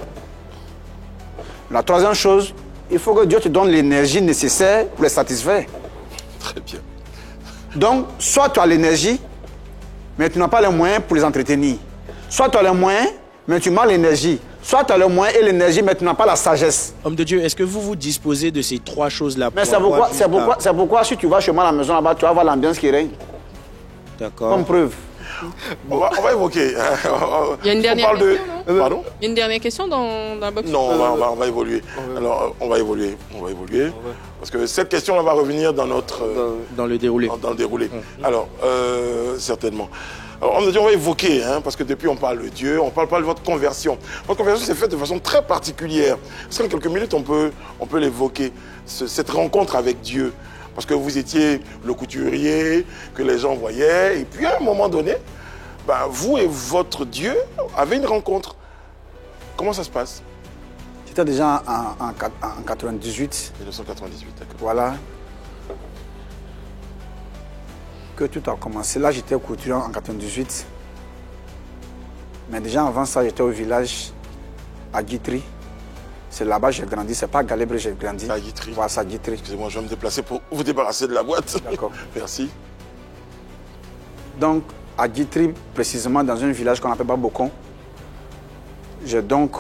Speaker 5: La troisième chose, il faut que Dieu te donne l'énergie nécessaire pour les satisfaire.
Speaker 1: Très bien.
Speaker 5: Donc, soit tu as l'énergie, mais tu n'as pas les moyens pour les entretenir. Soit tu as les moyens, mais tu manques l'énergie. Soit tu as les moyens et l'énergie, mais tu n'as pas la sagesse.
Speaker 3: Homme de Dieu, est-ce que vous vous disposez de ces 3 choses-là?
Speaker 5: Mais c'est pourquoi si tu vas chez moi à la maison là-bas, tu vas voir l'ambiance qui règne.
Speaker 3: D'accord.
Speaker 5: Comme preuve.
Speaker 1: On va évoquer.
Speaker 4: Il y a une dernière question, non?
Speaker 1: Pardon?
Speaker 4: Il y a une dernière question dans la box?
Speaker 1: Non, on va évoluer. Alors, on va évoluer. Parce que cette question va revenir dans notre...
Speaker 3: Dans le déroulé.
Speaker 1: Dans le déroulé. Alors, certainement. Alors, on va évoquer, parce que depuis on parle de Dieu, on ne parle pas de votre conversion. Votre conversion s'est faite de façon très particulière. Est-ce qu'en quelques minutes, on peut l'évoquer, cette rencontre avec Dieu? Parce que vous étiez le couturier, que les gens voyaient, et puis à un moment donné, vous et votre Dieu avez une rencontre. Comment ça se passe?
Speaker 5: C'était déjà en 98.
Speaker 1: 1998, d'accord.
Speaker 5: Voilà. Que tout a commencé. Là, j'étais couturier en 98. Mais déjà avant ça, j'étais au village à Guitry. C'est là-bas que j'ai grandi. C'est pas à Galèbre que j'ai grandi.
Speaker 1: À Guitry.
Speaker 5: Voilà, c'est à Guitry.
Speaker 1: Excusez-moi, je vais me déplacer pour vous débarrasser de la boîte.
Speaker 5: D'accord.
Speaker 1: Merci.
Speaker 5: Donc, à Guitry, précisément dans un village qu'on appelle Babocon, j'ai donc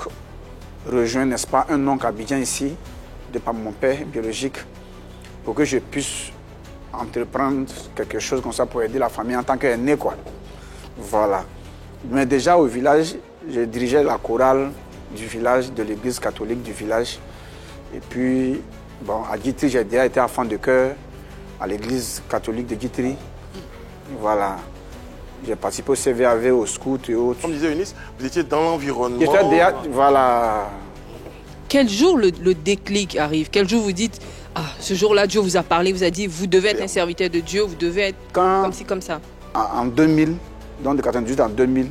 Speaker 5: rejoint, n'est-ce pas, un oncle à Abidjan ici, de par mon père biologique, pour que je puisse entreprendre quelque chose comme ça pour aider la famille en tant qu'aîné, quoi. Voilà. Mais déjà au village, je dirigeais la chorale du village, de l'église catholique du village. Et puis, bon, à Guitry, j'ai déjà été enfant de chœur à l'église catholique de Guitry. Voilà. J'ai participé au CVAV, au scout et autres.
Speaker 1: Comme disait Eunice, vous étiez dans l'environnement.
Speaker 5: J'étais déjà, voilà.
Speaker 4: Quel jour le déclic arrive? Quel jour vous dites, ah, ce jour-là, Dieu vous a parlé, vous a dit, vous devez être un serviteur de Dieu, vous devez être comme ci, comme ça?
Speaker 5: En 2000, donc de 98 en 2000,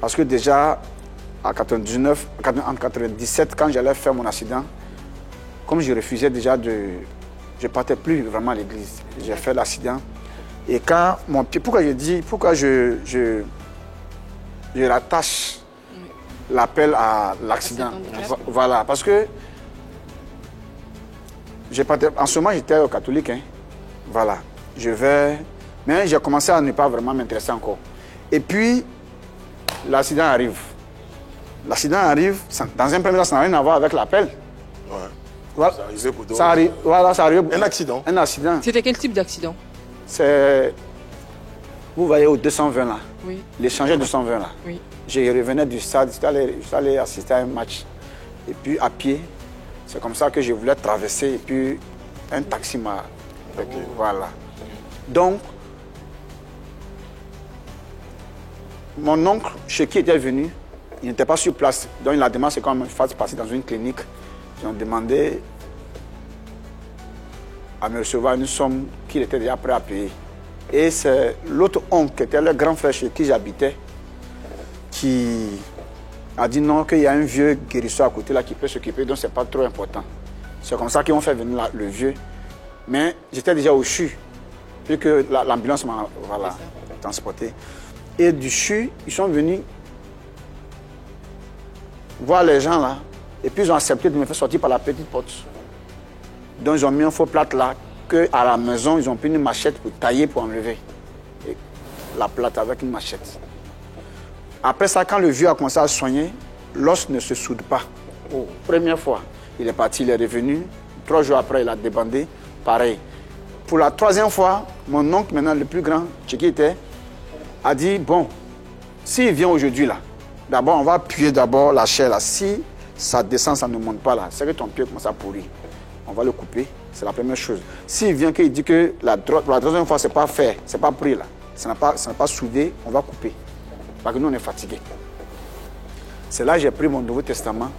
Speaker 5: parce que déjà, en 99, en 97, quand j'allais faire mon accident, comme je refusais déjà de... Je ne partais plus vraiment à l'église. J'ai fait l'accident. Et quand mon pied... Pourquoi je rattache l'appel à l'accident? Voilà, parce que en ce moment, j'étais catholique. Voilà. Mais j'ai commencé à ne pas vraiment m'intéresser encore. Et puis, l'accident arrive. L'accident arrive, dans un premier temps, ça n'a rien à voir avec l'appel. Voilà.
Speaker 1: Ça arrivait pour d'autres.
Speaker 5: Ça arrive, voilà, ça arrive.
Speaker 1: Un accident.
Speaker 5: Un accident.
Speaker 4: C'était quel type d'accident?
Speaker 5: C'est... Vous voyez au 220 là,
Speaker 4: Oui.
Speaker 5: l'échangeur 220 là.
Speaker 4: Oui.
Speaker 5: Je revenais du stade, j'étais allé assister à un match. Et puis à pied, c'est comme ça que je voulais traverser. Et puis un taxi m'a... Voilà. Donc, mon oncle, chez qui était venu, il n'était pas sur place. Donc il a demandé quand même fasse passer dans une clinique. Ils ont demandé à me recevoir une somme qu'il était déjà prêt à payer. Et c'est l'autre oncle, qui était le grand frère chez qui j'habitais, qui a dit non, qu'il y a un vieux guérisseur à côté là qui peut s'occuper, donc c'est pas trop important. C'est comme ça qu'ils ont fait venir le vieux. Mais j'étais déjà au CHU, puisque l'ambulance m'a transporté. Et du CHU, ils sont venus voir les gens là, et puis ils ont accepté de me faire sortir par la petite porte. Donc ils ont mis un faux plâtre là, qu'à la maison, ils ont pris une machette pour tailler, pour enlever et la plâtre avec une machette. Après ça, quand le vieux a commencé à soigner, l'os ne se soude pas. Première fois, il est parti, il est revenu. 3 jours après, il a débandé. Pareil. Pour la 3e fois, mon oncle, maintenant le plus grand, chez qui était, a dit, bon, s'il vient aujourd'hui là, d'abord, on va appuyer d'abord la chair là. Si ça descend, ça ne monte pas là, c'est que ton pied commence à pourrir. On va le couper, c'est la première chose. S'il vient qu'il dit que pour la 3e fois, c'est pas fait, c'est pas pris là, ça n'a pas soudé, on va couper. Parce que nous, on est fatigués. C'est là que j'ai pris mon Nouveau Testament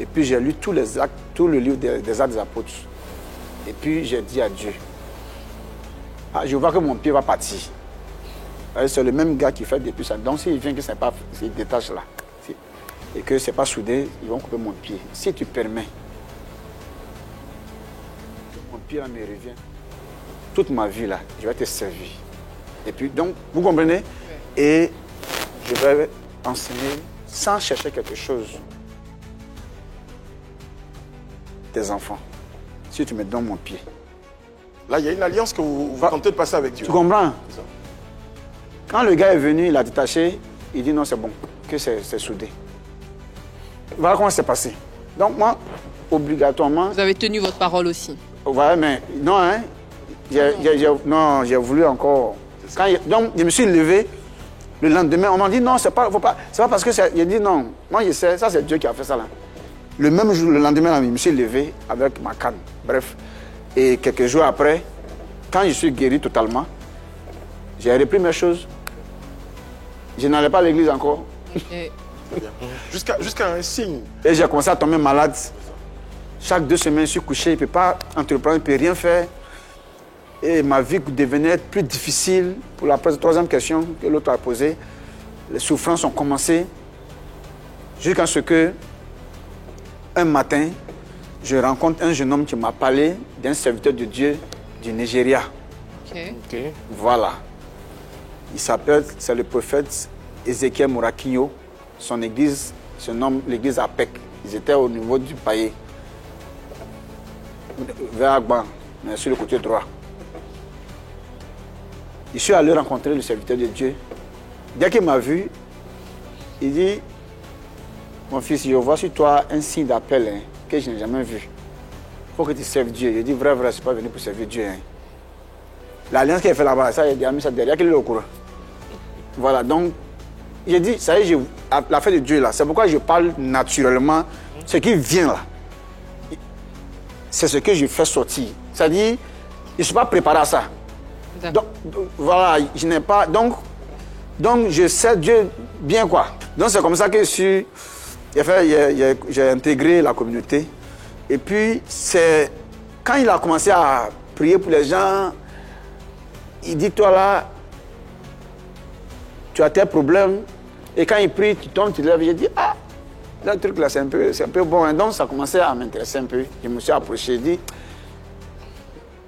Speaker 5: et puis j'ai lu tous les actes, tout le livre des Actes des Apôtres. Et puis j'ai dit à Dieu, je vois que mon pied va partir. C'est le même gars qui fait depuis ça. Donc s'il vient que ce n'est pas, il détache là, et que ce n'est pas soudé, ils vont couper mon pied. Si tu permets, mon pied là me revient. Toute ma vie là, je vais te servir. Et puis donc, vous comprenez? Et je vais enseigner sans chercher quelque chose. Tes enfants, si tu me donnes mon pied.
Speaker 1: Là, il y a une alliance que vous tentez de passer avec Dieu.
Speaker 5: Tu comprends? Quand le gars est venu, il a détaché, il dit non, c'est bon, que c'est soudé. Voilà comment c'est passé. Donc moi, obligatoirement...
Speaker 4: Vous avez tenu votre parole aussi.
Speaker 5: Voilà, mais non, hein. J'ai voulu encore... Donc, je me suis levé. Le lendemain, on m'a dit non, c'est pas parce que c'est... J'ai dit non, moi je sais, ça c'est Dieu qui a fait ça là. Le même jour, le lendemain, je me suis levé avec ma canne. Bref. Et quelques jours après, quand je suis guéri totalement, j'ai repris mes choses. Je n'allais pas à l'église encore.
Speaker 4: Okay.
Speaker 1: Jusqu'à un signe.
Speaker 5: Et j'ai commencé à tomber malade. Chaque 2 semaines, je suis couché, je ne peux pas entreprendre, je ne peux rien faire. Et ma vie devenait plus difficile. Pour la 3e question que l'autre a posée, les souffrances ont commencé jusqu'à ce que, un matin, je rencontre un jeune homme qui m'a parlé d'un serviteur de Dieu du Nigeria.
Speaker 4: Okay.
Speaker 5: Voilà. Il s'appelle, c'est le prophète Ézéchiel Mourakinyo. Son église se nomme l'église APEC. Ils étaient au niveau du Paillé, vers Agban, mais sur le côté droit. Je suis allé rencontrer le serviteur de Dieu. Dès qu'il m'a vu, il dit, mon fils, je vois sur toi un signe d'appel hein, que je n'ai jamais vu. Il faut que tu serves Dieu. Je dis, vrai, je ne suis pas venu pour servir Dieu. Hein. L'alliance qu'il a fait là-bas, ça, il a mis ça derrière, qu'il est au courant. Voilà, donc, j'ai dit, ça y est, la fête de Dieu là, c'est pourquoi je parle naturellement. Ce qui vient là, c'est ce que je fais sortir. C'est-à-dire, je ne suis pas préparé à ça. Donc, voilà, je n'ai pas. Donc, je sais Dieu bien quoi. Donc, c'est comme ça que j'ai intégré la communauté. Et puis, c'est quand il a commencé à prier pour les gens, il dit, toi là, tu as tes problèmes. Et quand il prie, tu tombes, tu te lèves. J'ai dit, ah, le truc là, c'est un peu bon. Et donc, ça a commencé à m'intéresser un peu. Je me suis approché,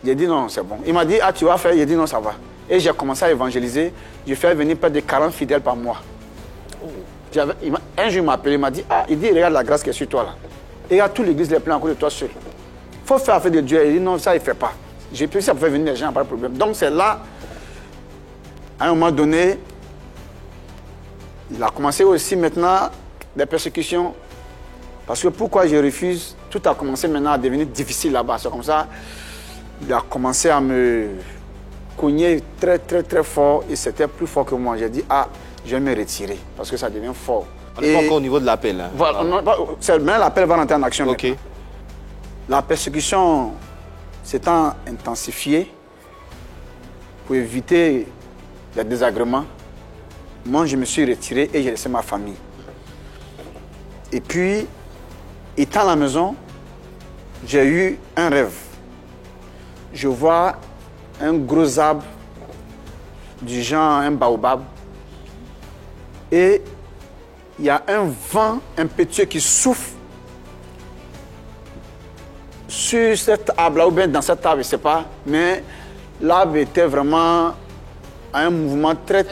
Speaker 5: j'ai dit non, c'est bon. Il m'a dit, ah, tu vas faire? J'ai dit non, ça va. Et j'ai commencé à évangéliser. Je fais venir près de 40 fidèles par mois. Un jour, il m'a appelé, il m'a dit, ah, il dit, regarde la grâce qui est sur toi là. Et regarde, toute l'église est pleine encore de toi seul. Il faut faire affaire de Dieu. Il dit non, ça, il ne fait pas. J'ai pu ça pour faire venir les gens, pas de problème. Donc, c'est là, à un moment donné, il a commencé aussi maintenant des persécutions. Parce que pourquoi je refuse? Tout a commencé maintenant à devenir difficile là-bas. C'est comme ça, il a commencé à me cogner très, très, très fort. Et c'était plus fort que moi. J'ai dit, ah, je vais me retirer parce que ça devient fort.
Speaker 2: On n'est pas encore au niveau de l'appel. Hein.
Speaker 5: Voilà, maintenant l'appel va rentrer en action.
Speaker 2: Ok.
Speaker 5: Maintenant. La persécution s'étant intensifiée pour éviter les désagréments, moi je me suis retiré et j'ai laissé ma famille. Et puis, étant à la maison, j'ai eu un rêve. Je vois un gros arbre du genre un baobab et il y a un vent impétueux qui souffle sur cet arbre-là, ou bien dans cet arbre, je ne sais pas, mais l'arbre était vraiment à un mouvement très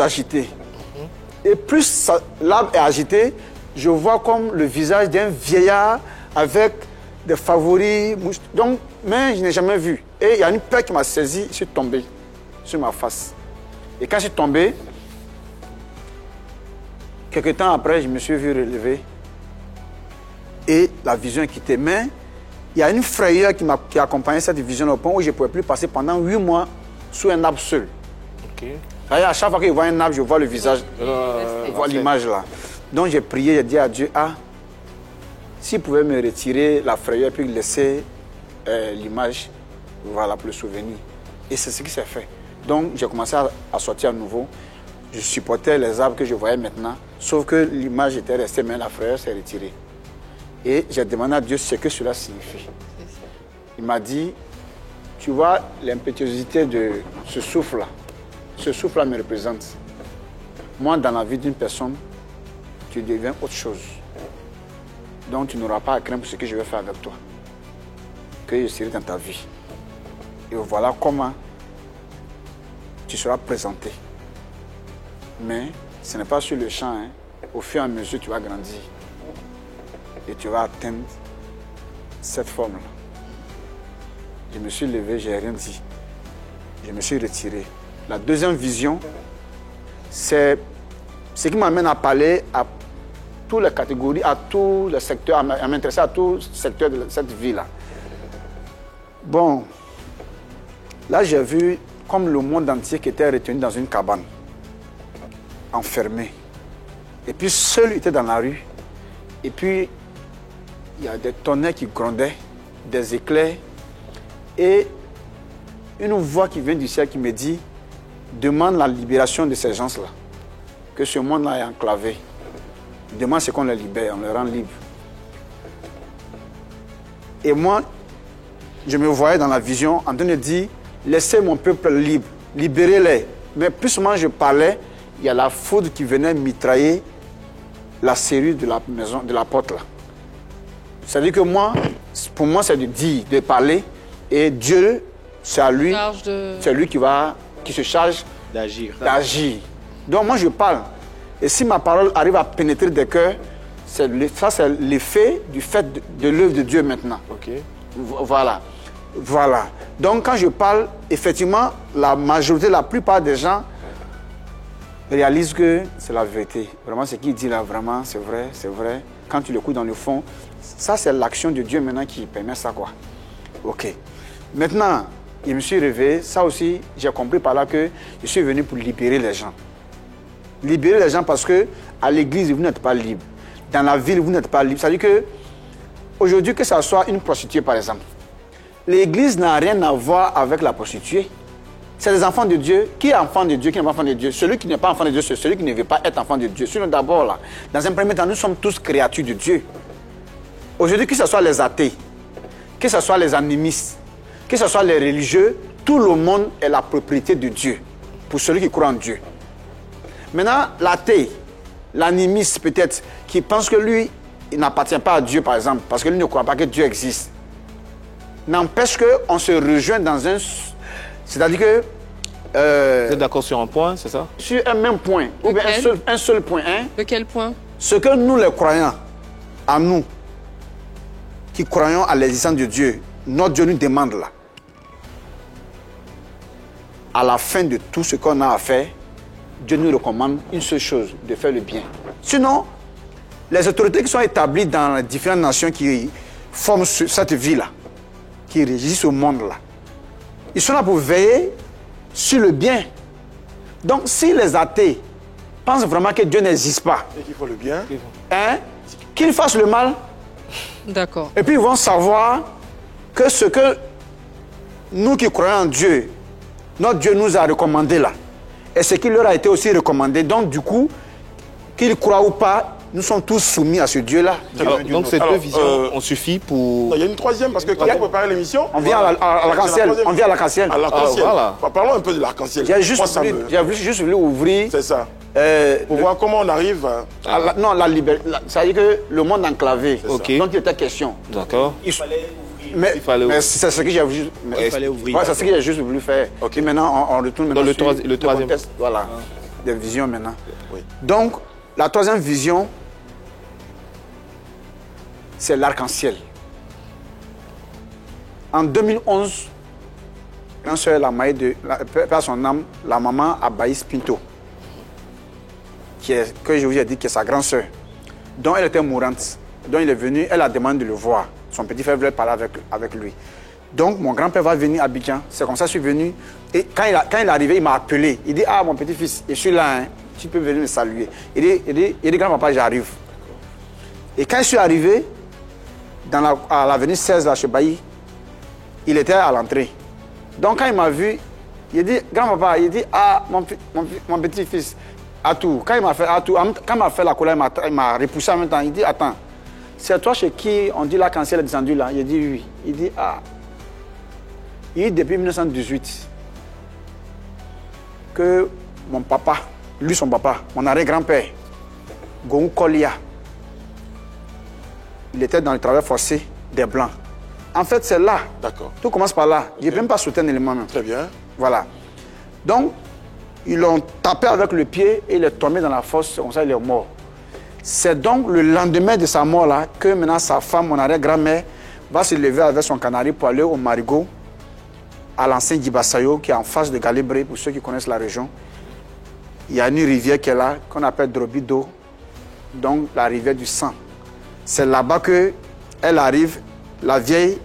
Speaker 5: agité. Et plus l'arbre est agité, je vois comme le visage d'un vieillard avec des favoris. Donc, mais je n'ai jamais vu. Et il y a une peur qui m'a saisi, je suis tombé sur ma face. Et quand je suis tombé, quelques temps après, je me suis vu relever. Et la vision est quittée. Mais il y a une frayeur qui accompagnait cette vision au point où je ne pouvais plus passer pendant 8 mois sous un arbre seul.
Speaker 2: Okay.
Speaker 5: À chaque fois que je vois un arbre, je vois le visage, je vois l'image là. Donc j'ai prié, j'ai dit à Dieu, ah, s'il pouvait me retirer la frayeur puis laisser l'image, voilà, pour le souvenir. Et c'est ce qui s'est fait. Donc j'ai commencé à sortir à nouveau. Je supportais les arbres que je voyais maintenant, sauf que l'image était restée, mais la frayeur s'est retirée. Et j'ai demandé à Dieu ce que cela signifie. Il m'a dit, tu vois l'impétuosité de ce souffle-là. Ce souffle-là me représente. Moi, dans la vie d'une personne, tu deviens autre chose. Donc, tu n'auras pas à craindre pour ce que je vais faire avec toi. Que je serai dans ta vie. Et voilà comment tu seras présenté. Mais ce n'est pas sur le champ. Hein. Au fur et à mesure, tu vas grandir. Et tu vas atteindre cette forme-là. Je me suis levé, je n'ai rien dit. Je me suis retiré. La deuxième vision, c'est ce qui m'amène à parler à toutes les catégories, à tous les secteurs, à m'intéresser à tous les secteurs de cette vie-là. Bon, là j'ai vu comme le monde entier qui était retenu dans une cabane, enfermé. Et puis seul était dans la rue. Et puis il y a des tonnerres qui grondaient, des éclairs, et une voix qui vient du ciel qui me dit, demande la libération de ces gens-là, que ce monde-là est enclavé. Demande ce qu'on les libère, on les rend libres. Et moi, je me voyais dans la vision en train de dire, laissez mon peuple libre, libérez-les. Mais plus moi je parlais, il y a la foudre qui venait mitrailler la serrure de la maison, de la porte là. C'est-à-dire que moi, pour moi, c'est de dire, de parler, et Dieu, c'est à lui, c'est lui qui se charge
Speaker 3: d'agir.
Speaker 5: Donc moi, je parle. Et si ma parole arrive à pénétrer des cœurs, ça, c'est l'effet du fait de l'œuvre de Dieu maintenant.
Speaker 2: Okay.
Speaker 5: Voilà. Voilà. Donc quand je parle, effectivement, la majorité, la plupart des gens réalisent que c'est la vérité. Vraiment, ce qu'il dit là, vraiment, c'est vrai, c'est vrai. Quand tu l'écoutes dans le fond, ça, c'est l'action de Dieu maintenant qui permet ça, quoi. OK. Maintenant, je me suis réveillé. Ça aussi, j'ai compris par là que je suis venu pour libérer les gens. Libérer les gens parce que à l'église, vous n'êtes pas libre. Dans la ville, vous n'êtes pas libre. C'est-à-dire que aujourd'hui, que ça soit une prostituée, par exemple, l'église n'a rien à voir avec la prostituée. C'est des enfants de Dieu. Qui est enfant de Dieu, qui n'est pas enfant de Dieu? Celui qui n'est pas enfant de Dieu, c'est celui qui ne veut pas être enfant de Dieu. Sinon, d'abord, là, dans un premier temps, nous sommes tous créatures de Dieu. Aujourd'hui, que ce soit les athées, que ce soit les animistes, que ce soit les religieux, tout le monde est la propriété de Dieu, pour celui qui croit en Dieu. Maintenant, l'athée, l'animiste peut-être, qui pense que lui, il n'appartient pas à Dieu, par exemple, parce que lui ne croit pas que Dieu existe. N'empêche qu'on se rejoint dans un... C'est-à-dire que...
Speaker 2: Vous êtes d'accord sur un point, c'est ça?
Speaker 5: Sur un même point, ou bien un seul point. Hein?
Speaker 4: De quel point?
Speaker 5: Ce que nous, les croyants, à nous, qui croyons à l'existence de Dieu, notre Dieu nous demande là, à la fin de tout ce qu'on a à faire, Dieu nous recommande une seule chose, de faire le bien. Sinon, Les autorités qui sont établies dans les différentes nations qui forment cette vie-là, qui régissent au monde-là, ils sont là pour veiller sur le bien. Donc, si les athées pensent vraiment que Dieu n'existe pas,
Speaker 1: Et qu'il faut le bien.
Speaker 5: hein, qu'ils fassent le mal,
Speaker 4: D'accord.
Speaker 5: et puis ils vont savoir que ce que nous qui croyons en Dieu, notre Dieu nous a recommandé là, et ce qui leur a été aussi recommandé, donc du coup, qu'ils croient ou pas, nous sommes tous soumis à ce Dieu-là.
Speaker 2: Alors, donc ces deux
Speaker 1: Alors,
Speaker 2: visions ont suffi pour...
Speaker 1: Non, il y a une troisième, parce que quand on préparait l'émission...
Speaker 5: On vient à l'arc-en-ciel. On vient à l'arc-en-ciel.
Speaker 1: À l'arc-en-ciel.
Speaker 2: voilà.
Speaker 1: Parlons un peu de l'arc-en-ciel.
Speaker 5: J'ai juste,
Speaker 1: Moi, ça me-
Speaker 5: juste voulu ouvrir.
Speaker 1: C'est ça. Pour
Speaker 5: Le-
Speaker 1: voir comment on arrive à...
Speaker 5: non, la liberté. C'est-à-dire que le monde enclavé.
Speaker 2: Ok.
Speaker 5: Donc il était question.
Speaker 2: D'accord.
Speaker 5: Mais,
Speaker 2: Il fallait
Speaker 5: mais
Speaker 2: ouvrir.
Speaker 5: c'est ce que j'ai juste.
Speaker 3: Il fallait ouvrir.
Speaker 5: Ouais, c'est ce que j'ai juste voulu faire. Et maintenant, on retourne maintenant
Speaker 2: le
Speaker 5: sur
Speaker 2: le troisième.
Speaker 5: contexte, voilà. Des visions maintenant.
Speaker 1: Oui.
Speaker 5: Donc, la troisième vision, c'est l'arc-en-ciel. En 2011, grand soeur Lamaï de perd son âme, la maman Abaïs Pinto, que je vous ai dit que est sa grande soeur, dont elle était mourante, dont il est venu, elle a demandé de le voir. Son petit frère voulait parler avec lui. Donc mon grand-père va venir à Abidjan, c'est comme ça que je suis venu. Et quand il est arrivé, il m'a appelé. Il dit, ah mon petit-fils, je suis là, hein, tu peux venir me saluer. Il dit grand-papa, j'arrive. Et quand je suis arrivé, à l'avenue 16, là, chez Bailly, il était à l'entrée. Donc quand il m'a vu, il dit, grand-papa, il dit, ah, mon petit-fils, Atou. Quand il m'a fait la colère, il m'a repoussé en même temps. Il dit, attends, c'est toi chez qui on dit là quand ciel est descendu là? Il dit oui. Il dit, ah. Il dit depuis 1918 que mon papa, lui son papa, mon arrière-grand-père, Gongou Kolia, il était dans le travail forcé des Blancs. En fait, c'est là.
Speaker 1: D'accord.
Speaker 5: Tout commence par là. Je n'ai même pas sauté un élément même.
Speaker 1: Très bien.
Speaker 5: Voilà. Donc, ils l'ont tapé avec le pied et il est tombé dans la fosse, comme ça il est mort. C'est donc le lendemain de sa mort-là que maintenant sa femme, mon arrière-grand-mère, va se lever avec son canari pour aller au Marigot, à l'ancien Djibasayo, qui est en face de Galibré, pour ceux qui connaissent la région. Il y a une rivière qui est là, qu'on appelle Drobido, donc la rivière du sang. C'est là-bas qu'elle arrive, la vieille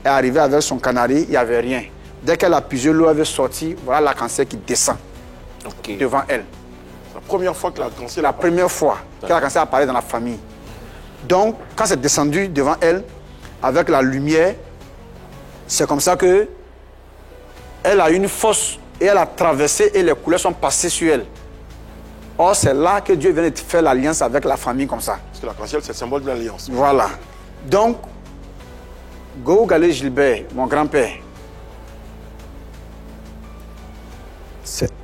Speaker 5: est arrivée avec son canari, il n'y avait rien. Dès qu'elle a puisé l'eau, elle est sortie, voilà l'arc-en-ciel qui descend devant elle.
Speaker 1: La première fois que l'arc-en-ciel...
Speaker 5: C'est la première fois que l'arc-en-ciel apparaît dans la famille. Donc, quand c'est descendu devant elle, avec la lumière, c'est comme ça que elle a une fosse et elle a traversé et les couleurs sont passées sur elle. Or, c'est là que Dieu vient de faire l'alliance avec la famille comme ça.
Speaker 1: Parce que l'arc-en-ciel, c'est le symbole de l'alliance.
Speaker 5: Voilà. Donc, Gou Galé Gilbert, mon grand-père,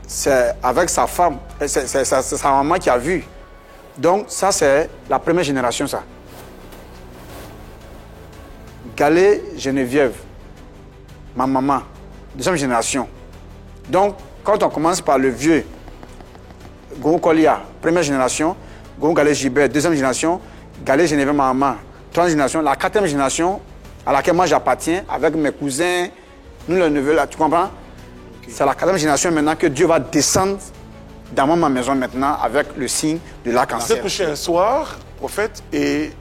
Speaker 5: c'est avec sa femme, c'est sa maman qui a vu. Donc, ça, c'est la première génération, ça. Galé Geneviève, ma maman, deuxième génération. Donc, quand on commence par le vieux, Gou Kolia, première génération, Gou Galé Gilbert, deuxième génération, Galé Geneviève, ma maman, troisième génération, la quatrième génération, à laquelle moi j'appartiens, avec mes cousins, nous les neveux, là, tu comprends? C'est la quatrième génération maintenant que Dieu va descendre dans ma maison maintenant avec le signe de
Speaker 1: Vous
Speaker 5: l'arc-en-ciel.
Speaker 1: êtes couché un soir, prophète, et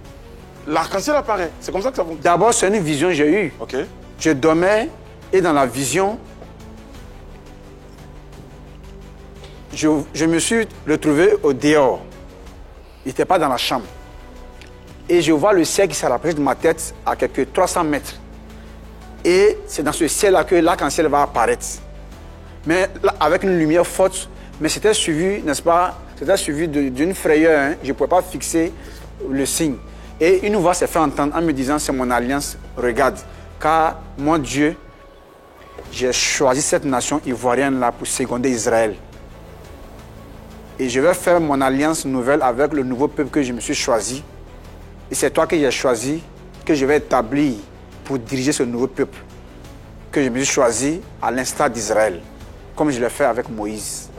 Speaker 1: l'arc-en-ciel apparaît. C'est comme ça que ça fonctionne.
Speaker 5: D'abord, c'est une vision que j'ai eue.
Speaker 1: Ok.
Speaker 5: Je dormais et dans la vision, je me suis retrouvé au dehors. Il n'était pas dans la chambre. Et je vois le ciel qui se rapproche de ma tête à quelques 300 mètres. Et c'est dans ce ciel-là que l'arc-en-ciel va apparaître. Mais là, avec une lumière forte, mais c'était suivi, n'est-ce pas, c'était suivi d'une frayeur. Hein. Je ne pouvais pas fixer le signe. Et une voix s'est fait entendre en me disant, c'est mon alliance, regarde. Car moi, Dieu, j'ai choisi cette nation ivoirienne-là pour seconder Israël. Et je vais faire mon alliance nouvelle avec le nouveau peuple que je me suis choisi. Et c'est toi que j'ai choisi, que je vais établir pour diriger ce nouveau peuple que je me suis choisi à l'instar d'Israël, comme je l'ai fait avec Moïse.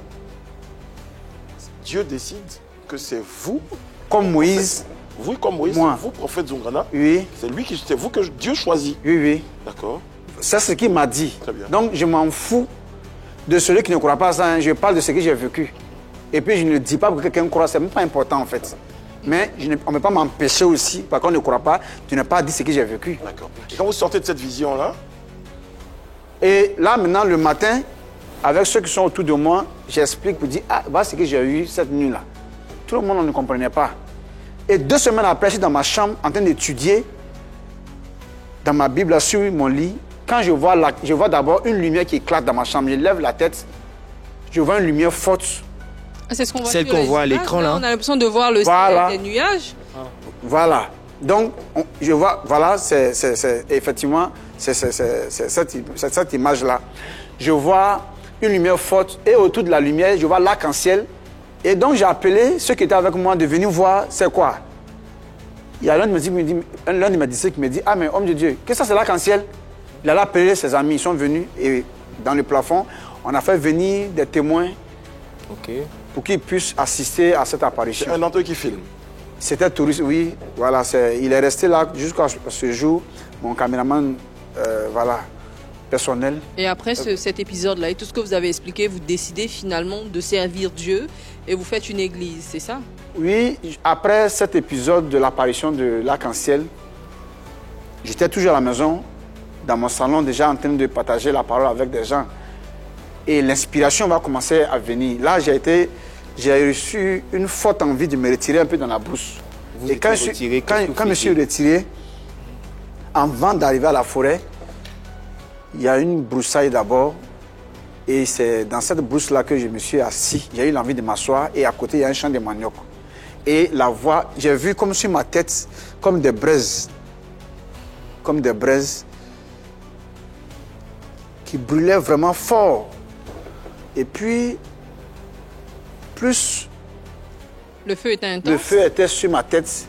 Speaker 1: Dieu décide que c'est vous,
Speaker 5: Comme Moïse,
Speaker 1: vous comme Moïse,
Speaker 5: Moi.
Speaker 1: vous, prophète Zoungrana,
Speaker 5: oui,
Speaker 1: c'est vous que Dieu choisit.
Speaker 5: oui, oui.
Speaker 1: D'accord.
Speaker 5: C'est ce qu'il m'a dit.
Speaker 1: Très bien.
Speaker 5: Donc je m'en fous de celui qui ne croit pas ça. Hein. Je parle de ce que j'ai vécu. Et puis je ne dis pas pour que quelqu'un croit, c'est même pas important en fait. Mais on ne peut pas m'empêcher aussi, parce qu'on ne croit pas, de ne pas dire ce que j'ai vécu.
Speaker 1: D'accord. Et quand vous sortez de cette vision-là,
Speaker 5: et là, maintenant, le matin, avec ceux qui sont autour de moi, j'explique pour dire, ah, voilà ce que j'ai eu cette nuit-là. Tout le monde ne comprenait pas. Et 2 semaines après, je suis dans ma chambre en train d'étudier dans ma Bible sur mon lit. Quand je vois d'abord une lumière qui éclate dans ma chambre, je lève la tête, je vois une lumière forte.
Speaker 4: Ah, c'est ce qu'on voit,
Speaker 3: Celle qu'on voit à l'écran, là.
Speaker 4: On a l'impression de voir le
Speaker 5: Voilà.
Speaker 4: ciel des nuages.
Speaker 5: Voilà. Donc, je vois, voilà, c'est effectivement cette image-là. Je vois une lumière forte et autour de la lumière, je vois l'arc-en-ciel. Et donc, j'ai appelé ceux qui étaient avec moi de venir voir c'est quoi. Il y a l'un de mes disciples qui me dit, ah mais homme de Dieu, qu'est-ce que c'est l'arc-en-ciel? Il a appelé ses amis, ils sont venus et dans le plafond, on a fait venir des témoins pour qu'ils puissent assister à cette apparition.
Speaker 1: c'est un d'entre eux qui filme.
Speaker 5: C'était touriste, oui. Voilà, il est resté là jusqu'à ce jour. Mon caméraman, voilà, personnel.
Speaker 4: Et après cet épisode-là et tout ce que vous avez expliqué, vous décidez finalement de servir Dieu et vous faites une église, c'est ça?
Speaker 5: Oui, après cet épisode de l'apparition de l'arc-en-ciel, j'étais toujours à la maison, dans mon salon, déjà en train de partager la parole avec des gens. Et l'inspiration va commencer à venir. Là, j'ai reçu une forte envie de me retirer un peu dans la brousse. Et quand je me suis retiré, avant d'arriver à la forêt, il y a une broussaille d'abord. Et c'est dans cette brousse-là que je me suis assis. J'ai eu l'envie de m'asseoir et à côté, il y a un champ de manioc. Et la voix, j'ai vu comme sur ma tête, comme des braises qui brûlaient vraiment fort. Et puis, plus
Speaker 4: le feu était intense.
Speaker 5: Le feu était sur ma tête.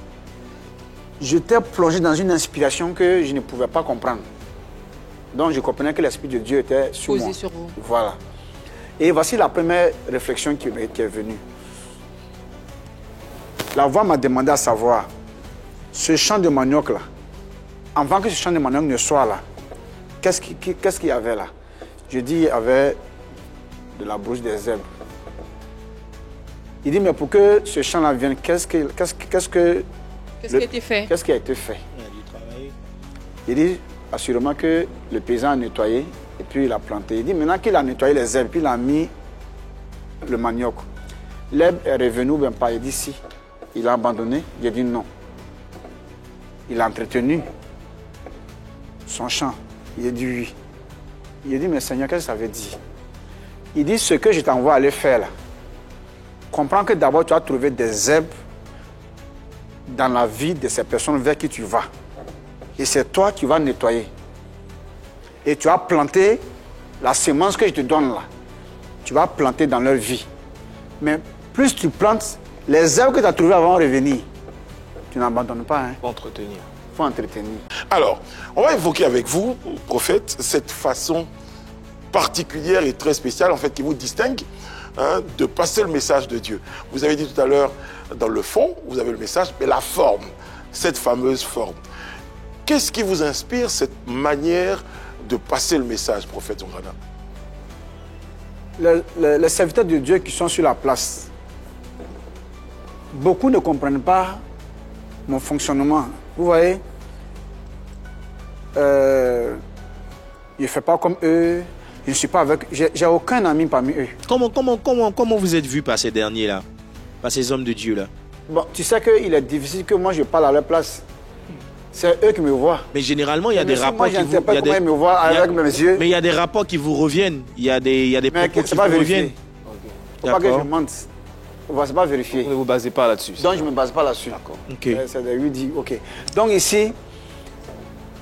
Speaker 5: J'étais plongé dans une inspiration que je ne pouvais pas comprendre. Donc, je comprenais que l'Esprit de Dieu était sur moi.
Speaker 4: Posé sur vous.
Speaker 5: Voilà. Et voici la première réflexion qui est venue. La voix m'a demandé à savoir, ce champ de manioc-là, avant que ce champ de manioc ne soit là, qu'est-ce qu'il y avait là? Je dis, il y avait de la brousse des zèbres. Il dit, mais pour que ce champ-là vienne, qu'est-ce qui a été fait? Qu'est-ce qui a été fait? Il dit, assurément que le paysan a nettoyé et puis il a planté. Il dit, maintenant qu'il a nettoyé les herbes, puis il a mis le manioc. L'herbe est revenue ou bien pas? Il dit, si. Il a abandonné? Il a dit, non. Il a entretenu son champ. Il a dit, oui. Il a dit, mais Seigneur, qu'est-ce que ça veut dire? Il dit, ce que je t'envoie aller faire là, comprends que d'abord tu as trouvé des herbes dans la vie de ces personnes vers qui tu vas. Et c'est toi qui vas nettoyer. Et tu as planté la semence que je te donne là. Tu vas planter dans leur vie. Mais plus tu plantes, les herbes que tu as trouvées vont revenir. Tu n'abandonnes pas. Il
Speaker 2: faut entretenir.
Speaker 5: Il faut entretenir.
Speaker 1: Alors, on va évoquer avec vous, prophète, cette façon particulière et très spéciale, en fait, qui vous distingue de passer le message de Dieu. Vous avez dit tout à l'heure, dans le fond, vous avez le message, mais la forme, cette fameuse forme. Qu'est-ce qui vous inspire cette manière de passer le message, prophète Zongrana?
Speaker 5: Les serviteurs de Dieu qui sont sur la place, beaucoup ne comprennent pas mon fonctionnement. Vous voyez, je ne fais pas comme eux, je ne suis pas avec eux, j'ai aucun ami parmi eux.
Speaker 3: Comment vous êtes vu par ces derniers-là, par ces hommes de Dieu-là?
Speaker 5: Bon, tu sais qu'il est difficile que moi je parle à leur place. C'est eux qui me voient.
Speaker 3: Mais généralement, il y a des rapports qui vous...
Speaker 5: Moi, je me voient avec mes yeux.
Speaker 3: Mais il y a des rapports qui vous reviennent. Il y a des propos qui vous reviennent.
Speaker 5: Il ne faut pas que je mente. On ne va pas vérifier.
Speaker 2: Vous ne vous basez pas là-dessus.
Speaker 5: Donc, je ne me base pas là-dessus.
Speaker 2: D'accord.
Speaker 3: Okay.
Speaker 5: C'est de lui dire, OK. Donc, ici...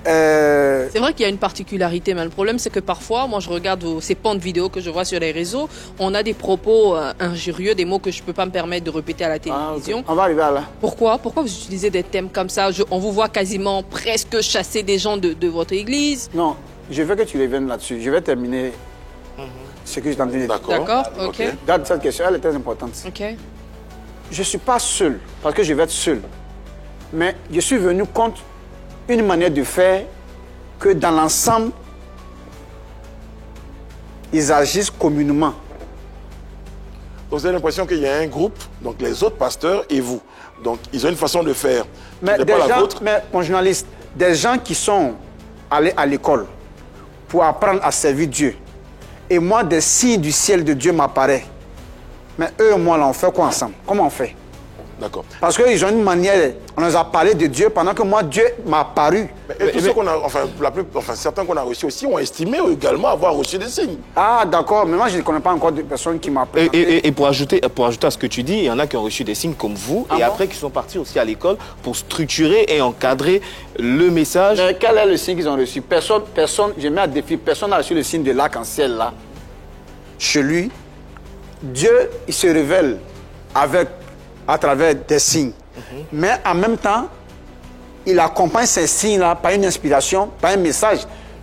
Speaker 4: C'est vrai qu'il y a une particularité, mais le problème, c'est que parfois, moi, je regarde ces pans de vidéos que je vois sur les réseaux, on a des propos injurieux, des mots que je ne peux pas me permettre de répéter à la télévision.
Speaker 5: Okay. On va arriver à là.
Speaker 4: Pourquoi vous utilisez des thèmes comme ça? On vous voit quasiment presque chasser des gens de votre église.
Speaker 5: Non, je veux que tu reviennes là-dessus. Je vais terminer ce que je t'ai dit.
Speaker 4: D'accord, OK.
Speaker 5: Garde cette question, elle est très importante.
Speaker 4: OK.
Speaker 5: Je ne suis pas seul, parce que je vais être seul. Mais je suis venu contre une manière de faire que dans l'ensemble, ils agissent communément.
Speaker 1: Donc vous avez l'impression qu'il y a un groupe, donc les autres pasteurs et vous. Donc ils ont une façon de faire.
Speaker 5: Mais, mais mon journaliste, des gens qui sont allés à l'école pour apprendre à servir Dieu, et moi, des signes du ciel de Dieu m'apparaissent. Mais eux et moi, là, on fait quoi ensemble? Comment on fait?
Speaker 1: D'accord.
Speaker 5: Parce qu'ils ont une manière, on nous a parlé de Dieu pendant que moi, Dieu m'a apparu.
Speaker 1: Et tous ceux qu'on a, certains qu'on a reçus aussi ont estimé également avoir reçu des signes.
Speaker 5: Ah, d'accord, mais moi, je ne connais pas encore de personnes qui m'appellent.
Speaker 2: Et pour ajouter à ce que tu dis, il y en a qui ont reçu des signes comme vous, et après qui sont partis aussi à l'école pour structurer et encadrer le message.
Speaker 5: Mais quel est le signe qu'ils ont reçu? Personne, je mets à défi, personne n'a reçu le signe de l'arc-en-ciel là. Chez lui, Dieu, il se révèle à travers des signes. Mais en même temps, il accompagne ces signes-là par une inspiration, par un message.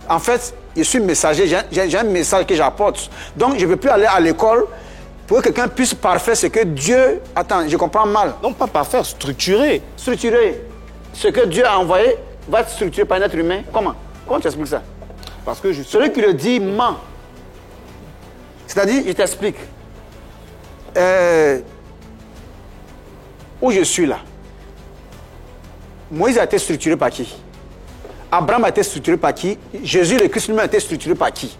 Speaker 5: En fait, je suis messager, j'ai un message que j'apporte. Donc, je ne peux plus aller à l'école pour que quelqu'un puisse parfaire ce que Dieu... Attends, je comprends mal.
Speaker 2: Non, pas parfaire, structurer.
Speaker 5: Structurer. Ce que Dieu a envoyé va être structuré par un être humain. Comment? Comment tu expliques ça?
Speaker 2: Parce que
Speaker 5: celui qui le dit ment. C'est-à-dire, je t'explique. Où je suis là, Moïse a été structuré par qui? Abraham a été structuré par qui? Jésus, le Christ lui-même, a été structuré par qui?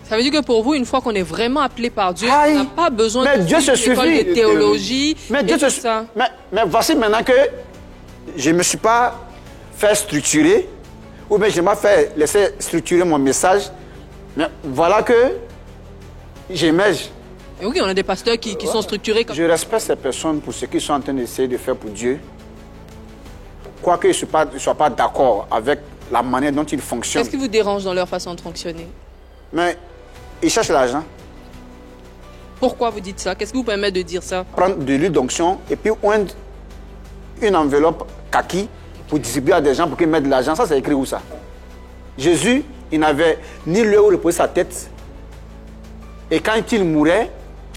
Speaker 4: Ça veut dire que pour vous, une fois qu'on est vraiment appelé par Dieu, on n'a pas besoin
Speaker 5: de Dieu se suffit.
Speaker 4: De théologie.
Speaker 5: Mais Dieu
Speaker 4: ça.
Speaker 5: Mais voici maintenant que je ne me suis pas fait structurer, ou bien je ne m'ai pas fait laisser structurer mon message. Mais voilà que j'émerge.
Speaker 4: Et oui, on a des pasteurs qui sont structurés comme...
Speaker 5: Je respecte ces personnes pour ce qu'ils sont en train d'essayer de faire pour Dieu. Quoique je ne sois pas d'accord avec la manière dont ils fonctionnent.
Speaker 4: Qu'est-ce qui vous dérange dans leur façon de fonctionner?
Speaker 5: Mais ils cherchent l'argent.
Speaker 4: Pourquoi vous dites ça? Qu'est-ce qui vous permet de dire ça?
Speaker 5: Prendre de l'huile d'onction et puis oindre une enveloppe kaki pour distribuer à des gens pour qu'ils mettent de l'argent. Ça, c'est écrit où ça? Jésus, il n'avait ni lieu où reposer sa tête. Et quand il mourait,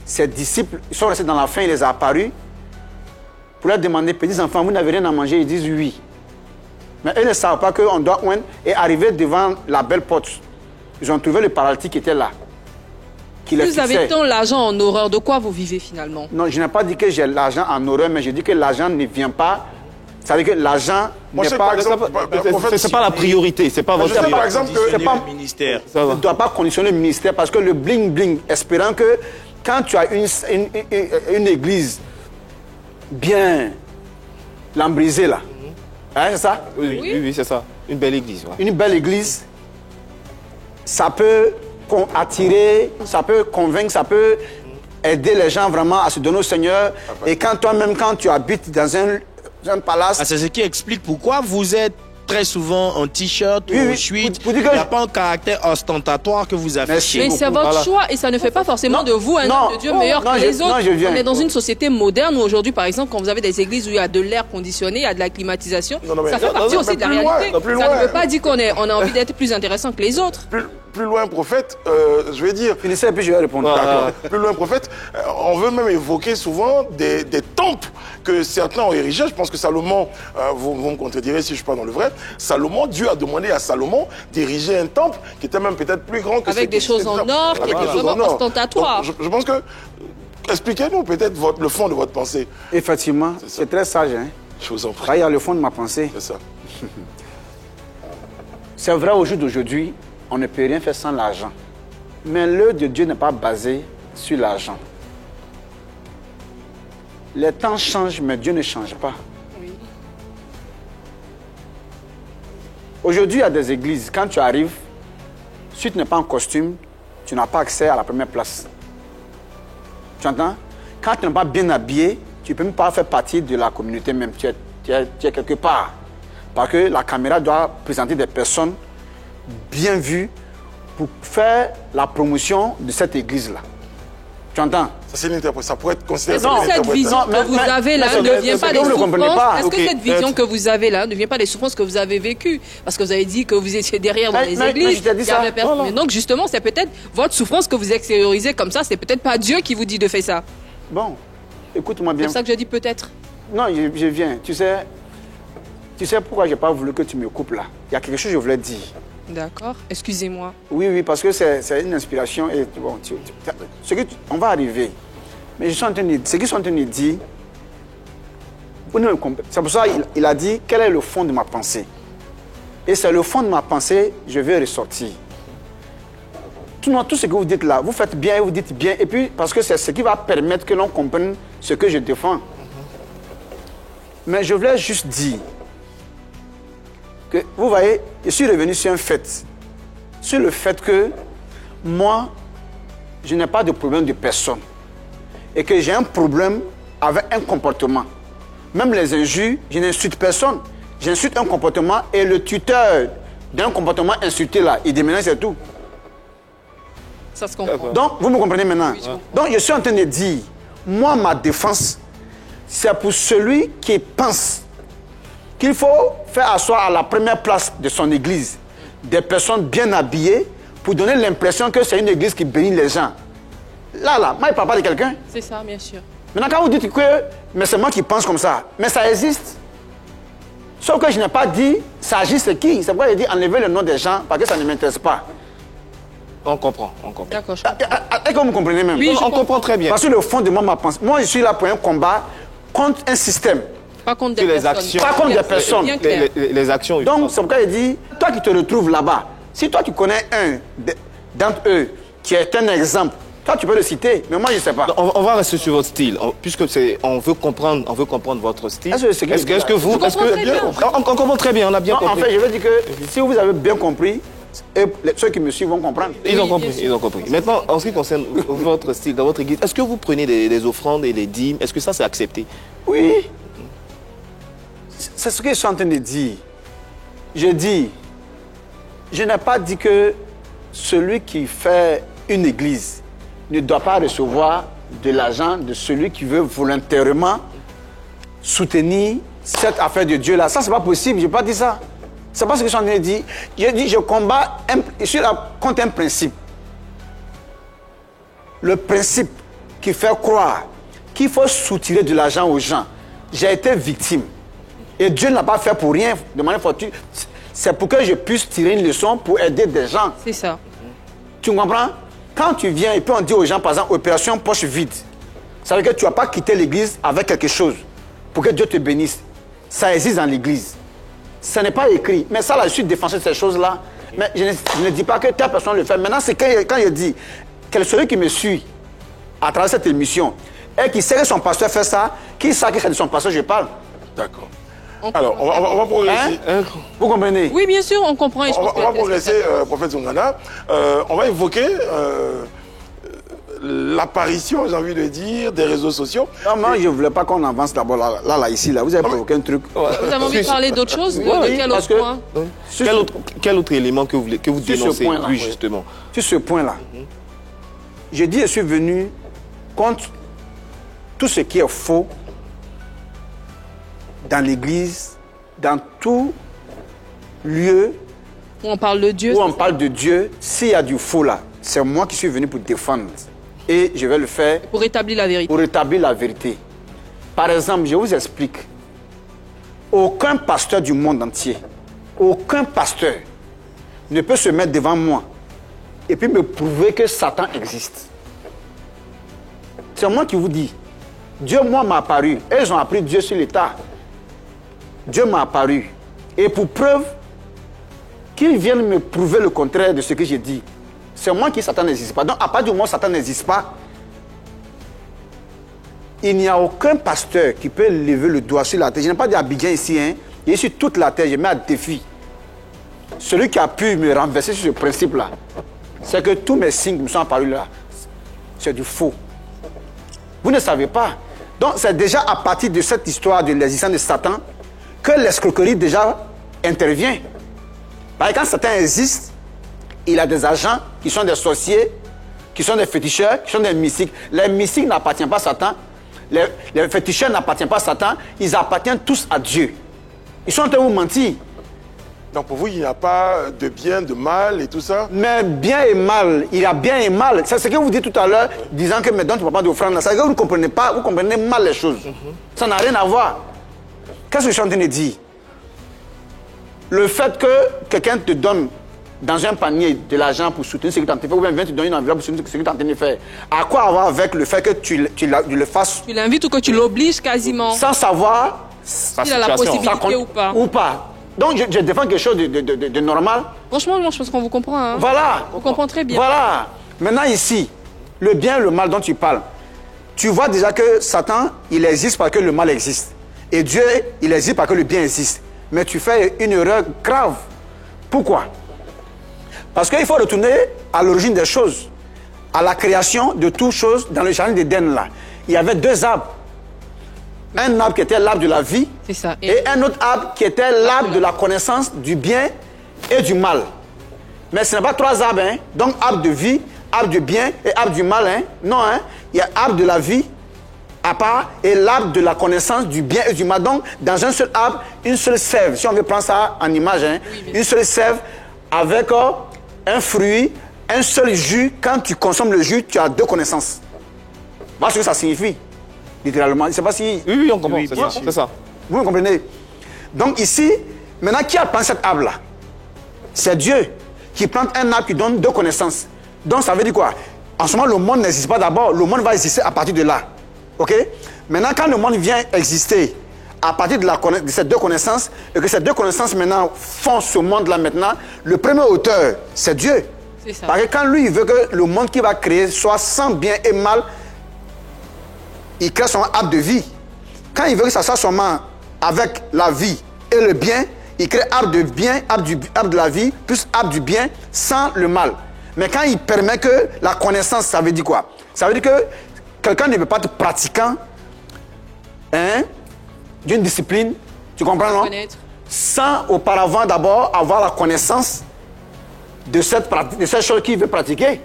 Speaker 5: ses disciples, ils sont restés dans la faim, il les a apparus pour leur demander, petits enfants, vous n'avez rien à manger? Ils disent oui. Mais eux ne savent pas qu'on doit oindre et arriver devant la belle porte. Ils ont trouvé le paralytique qui était là.
Speaker 4: Vous avez tant l'argent en horreur, de quoi vous vivez finalement?
Speaker 5: Non, je n'ai pas dit que j'ai l'argent en horreur, mais je dis que l'argent ne vient pas. Ça veut dire que l'argent n'est pas...
Speaker 2: C'est pas la priorité, c'est pas votre priorité.
Speaker 1: Par exemple,
Speaker 3: c'est pas le ministère.
Speaker 5: Ça ne doit pas conditionner le ministère parce que le bling-bling, espérant que quand tu as une église bien lambrisée là, hein, c'est ça?
Speaker 2: Oui, c'est ça. Une belle église. Ouais.
Speaker 5: Une belle église, ça peut attirer, ça peut convaincre, ça peut aider les gens vraiment à se donner au Seigneur. Et quand toi-même, quand tu habites dans un palace...
Speaker 3: C'est ce qui explique pourquoi vous êtes très souvent en t-shirt ou en suite. Il n'y a pas un caractère ostentatoire que vous affichez.
Speaker 4: Mais c'est votre choix et ça ne fait pas forcément de vous un homme de Dieu meilleur que les autres. On est dans une société moderne où aujourd'hui, par exemple, quand vous avez des églises où il y a de l'air conditionné, il y a de la climatisation, ça fait partie aussi de la réalité. Ça ne veut pas dire qu'on a envie d'être plus intéressant que les autres.
Speaker 1: Plus loin, prophète, je vais dire...
Speaker 5: Finissez et puis je vais répondre.
Speaker 1: Plus loin, prophète, on veut même évoquer souvent des temples que certains ont érigés. Je pense que Salomon, vous me contredirez si je ne suis pas dans le vrai, Salomon, Dieu a demandé à Salomon d'ériger un temple qui était même peut-être plus grand que
Speaker 4: avec des choses en or, qui étaient vraiment ostentatoires.
Speaker 1: Je pense que... Expliquez-nous peut-être le fond de votre pensée.
Speaker 5: Effectivement, c'est très sage. Hein?
Speaker 1: Je vous en prie.
Speaker 5: Là, il y a le fond de ma pensée.
Speaker 1: C'est ça.
Speaker 5: C'est vrai, au jour d'aujourd'hui, on ne peut rien faire sans l'argent. Mais l'œuvre de Dieu n'est pas basée sur l'argent. Les temps changent, mais Dieu ne change pas.
Speaker 4: Oui.
Speaker 5: Aujourd'hui, il y a des églises, quand tu arrives, si tu n'es pas en costume, tu n'as pas accès à la première place. Tu entends? Quand tu n'es pas bien habillé, tu ne peux même pas faire partie de la communauté même. Tu es quelque part. Parce que la caméra doit présenter des personnes bien vues pour faire la promotion de cette église-là. Tu entends?
Speaker 1: Ça pourrait être considéré
Speaker 4: comme une interprétation. Cette vision que vous avez là ne vient pas des souffrances. Est-ce que cette vision que vous avez là ne vient pas des souffrances que vous avez vécues? Parce que vous avez dit que vous étiez derrière dans les églises. Mais donc justement, c'est peut-être votre souffrance que vous extériorisez comme ça. C'est peut-être pas Dieu qui vous dit de faire ça.
Speaker 5: Bon, écoute-moi bien.
Speaker 4: C'est ça que je dis peut-être.
Speaker 5: Non, je viens. Tu sais pourquoi je n'ai pas voulu que tu me coupes là? Il y a quelque chose que je voulais dire.
Speaker 4: D'accord, excusez-moi.
Speaker 5: Oui, parce que c'est une inspiration et bon, on va arriver. Mais ce qu'ils sont en train de dire, c'est pour ça qu'il a dit quel est le fond de ma pensée. Et c'est le fond de ma pensée, je vais ressortir. Tout ce que vous dites là, vous faites bien et vous dites bien, et puis parce que c'est ce qui va permettre que l'on comprenne ce que je défends. Mais je voulais juste dire que, vous voyez, je suis revenu sur un fait. Sur le fait que moi, je n'ai pas de problème de personne. Et que j'ai un problème avec un comportement. Même les injures, je n'insulte personne. J'insulte un comportement et le tuteur d'un comportement insulté là, il dit maintenant c'est tout.
Speaker 4: Ça se comprend.
Speaker 5: Donc, vous me comprenez maintenant?
Speaker 4: Oui, je comprends.
Speaker 5: Donc, je suis en train de dire, moi, ma défense, c'est pour celui qui pense qu'il faut faire asseoir à la première place de son église des personnes bien habillées pour donner l'impression que c'est une église qui bénit les gens. Là, moi, je ne parle pas de quelqu'un.
Speaker 4: C'est ça, bien sûr.
Speaker 5: Maintenant, quand vous dites que mais c'est moi qui pense comme ça, mais ça existe. Sauf que je n'ai pas dit, ça agit c'est qui? C'est pourquoi je dis enlever le nom des gens parce que ça ne m'intéresse pas.
Speaker 2: On comprend, on comprend.
Speaker 4: D'accord, je comprends.
Speaker 5: Est-ce que vous me comprenez même?
Speaker 4: Oui,
Speaker 2: On comprend très bien.
Speaker 5: Parce que le fond de moi, ma pensée, moi, je suis là pour un combat contre un système.
Speaker 4: Pas contre des
Speaker 2: Sur les
Speaker 4: personnes.
Speaker 2: actions.
Speaker 5: Pas contre des personnes.
Speaker 4: Bien clair.
Speaker 2: Les actions.
Speaker 5: Donc, c'est pourquoi il dit, toi qui te retrouves là-bas, si toi tu connais un d'entre eux qui est un exemple, toi tu peux le citer, mais moi je ne sais pas.
Speaker 2: On va rester sur votre style, puisque on veut comprendre votre style.
Speaker 5: Est-ce que
Speaker 2: vous,
Speaker 4: Je comprends très bien.
Speaker 2: on comprend très bien, on a bien
Speaker 5: Non, en
Speaker 2: compris.
Speaker 5: fait, je veux dire que si vous avez bien compris, ceux qui me suivent vont comprendre.
Speaker 2: Ils ont
Speaker 4: Oui,
Speaker 2: compris,
Speaker 4: bien sûr.
Speaker 2: ils ont compris. Maintenant, en ce qui concerne votre style dans votre église, est-ce que vous prenez des offrandes et des dîmes? Est-ce que ça c'est accepté?
Speaker 5: Oui. C'est ce que je suis en train de dire. Je dis, je n'ai pas dit que celui qui fait une église ne doit pas recevoir de l'argent de celui qui veut volontairement soutenir cette affaire de Dieu là. Ça, c'est pas possible, je n'ai pas dit ça. C'est pas ce que je suis en train de dire. Je dis, je combats, je suis là contre un principe. Le principe qui fait croire qu'il faut soutirer de l'argent aux gens. J'ai été victime. Et Dieu ne l'a pas fait pour rien, de manière fortuite. C'est pour que je puisse tirer une leçon pour aider des gens.
Speaker 4: C'est ça.
Speaker 5: Tu comprends? Quand tu viens et puis on dit aux gens, par exemple, opération poche vide, ça veut dire que tu ne vas pas quitter l'église avec quelque chose pour que Dieu te bénisse. Ça existe dans l'église. Ça n'est pas écrit. Mais ça, là, je suis défenseur de ces choses-là. Mais je ne dis pas que telle personne le fait. Maintenant, c'est quand je dis que celui qui me suit à travers cette émission et qui sait que son pasteur fait ça, qui sait que c'est de son pasteur je parle.
Speaker 1: D'accord. Alors, on va progresser.
Speaker 5: Vous comprenez?
Speaker 4: Oui, bien sûr, on comprend. Et je
Speaker 1: On
Speaker 4: pense que
Speaker 1: va
Speaker 4: la
Speaker 1: progresser, prophète Zongana. On va évoquer l'apparition, j'ai envie de dire, des réseaux sociaux.
Speaker 5: Non, moi, je ne voulais pas qu'on avance d'abord ici. Vous avez provoqué un truc.
Speaker 4: Vous avez envie de parler d'autre chose?
Speaker 5: Oui,
Speaker 4: De quel
Speaker 5: parce
Speaker 4: autre
Speaker 5: que-
Speaker 4: point?
Speaker 2: Quel autre élément que vous
Speaker 5: Sur ce
Speaker 2: dénoncez?
Speaker 5: point-là,
Speaker 2: Oui,
Speaker 5: oui.
Speaker 2: justement.
Speaker 5: Sur ce point-là, je dis, je suis venu contre tout ce qui est faux dans l'église, dans tout lieu
Speaker 4: Où on parle de Dieu.
Speaker 5: où on parle de Dieu. S'il y a du faux là, c'est moi qui suis venu pour défendre. Et je vais le faire
Speaker 4: Pour établir la vérité.
Speaker 5: pour rétablir la vérité. Par exemple, je vous explique. Aucun pasteur du monde entier, aucun pasteur ne peut se mettre devant moi et puis me prouver que Satan existe. C'est moi qui vous dis. Dieu, moi, m'a apparu. Et ils ont appris Dieu sur l'état. Dieu m'a apparu. Et pour preuve qu'ils viennent me prouver le contraire de ce que j'ai dit. C'est moi qui Satan n'existe pas. Donc, à partir du moment où Satan n'existe pas, il n'y a aucun pasteur qui peut lever le doigt sur la terre. Je n'ai pas dit Abidjan ici, hein. Il est sur toute la terre, je mets à défi. Celui qui a pu me renverser sur ce principe-là, c'est que tous mes signes qui me sont apparus là, c'est du faux. Vous ne savez pas. Donc, c'est déjà à partir de cette histoire de l'existence de Satan que l'escroquerie déjà intervient. Parce que quand Satan existe, il a des agents qui sont des sorciers, qui sont des féticheurs, qui sont des mystiques. Les mystiques n'appartiennent pas à Satan. Les féticheurs n'appartiennent pas à Satan. Ils appartiennent tous à Dieu. Ils sont en train de vous mentir.
Speaker 1: Donc pour vous, il n'y a pas de bien, de mal et tout ça?
Speaker 5: Mais bien et mal, il y a bien et mal. C'est ce que vous dites tout à l'heure, disant que maintenant tu ne peux pas d'offrande. C'est que vous ne comprenez pas, vous comprenez mal les choses. Ça n'a rien à voir. Qu'est-ce que je suis en train de dire? Le fait que quelqu'un te donne dans un panier de l'argent pour soutenir ce que tu es en train de faire, ou bien vient te donner une enveloppe pour soutenir ce que tu es en train de faire. À quoi avoir avec le fait que tu le fasses
Speaker 4: Tu l'invites ou que tu l'obliges quasiment,
Speaker 5: sans savoir
Speaker 4: s'il a la possibilité ou pas.
Speaker 5: Donc je défends quelque chose de normal.
Speaker 4: Franchement, moi je pense qu'on vous comprend. Hein.
Speaker 5: Voilà.
Speaker 4: On comprend très bien.
Speaker 5: Voilà. Maintenant ici, le bien et le mal dont tu parles, tu vois déjà que Satan, il existe parce que le mal existe. Et Dieu, il existe parce que le bien existe. Mais tu fais une erreur grave. Pourquoi? Parce qu'il faut retourner à l'origine des choses, à la création de toutes choses dans le jardin d'Éden là. Il y avait deux arbres. Un arbre qui était l'arbre de la vie.
Speaker 4: C'est ça.
Speaker 5: Et un autre arbre qui était l'arbre de la connaissance du bien et du mal. Mais ce n'est pas trois arbres, hein. Donc arbre de vie, arbre du bien et arbre du mal, hein. Non, hein. Il y a arbre de la vie à part et l'arbre de la connaissance du bien et du mal. Donc dans un seul arbre, une seule sève. Si on veut prendre ça en image, hein. Oui, une seule sève avec un fruit, un seul jus. Quand tu consommes le jus, tu as deux connaissances. Voilà ce que ça signifie. Littéralement. Je ne sais pas si...
Speaker 2: Oui, on comprend. C'est ça.
Speaker 5: Vous me comprenez? Donc ici, maintenant, qui a planté cet arbre-là? C'est Dieu qui plante un arbre qui donne deux connaissances. Donc ça veut dire quoi? En ce moment, le monde n'existe pas d'abord. Le monde va exister à partir de là. OK? Maintenant, quand le monde vient exister à partir de ces deux connaissances, et que ces deux connaissances maintenant font ce monde-là maintenant, le premier auteur, c'est Dieu.
Speaker 4: C'est ça.
Speaker 5: Parce que quand lui, il veut que le monde qu'il va créer soit sans bien et mal, il crée son arbre de vie. Quand il veut que ça soit seulement avec la vie et le bien, il crée arbre de bien, arbre de la vie, plus arbre du bien, sans le mal. Mais quand il permet que la connaissance, ça veut dire quoi? Ça veut dire que quelqu'un ne peut pas être pratiquant d'une discipline, tu comprends, non? Sans auparavant d'abord avoir la connaissance de cette chose qu'il veut pratiquer.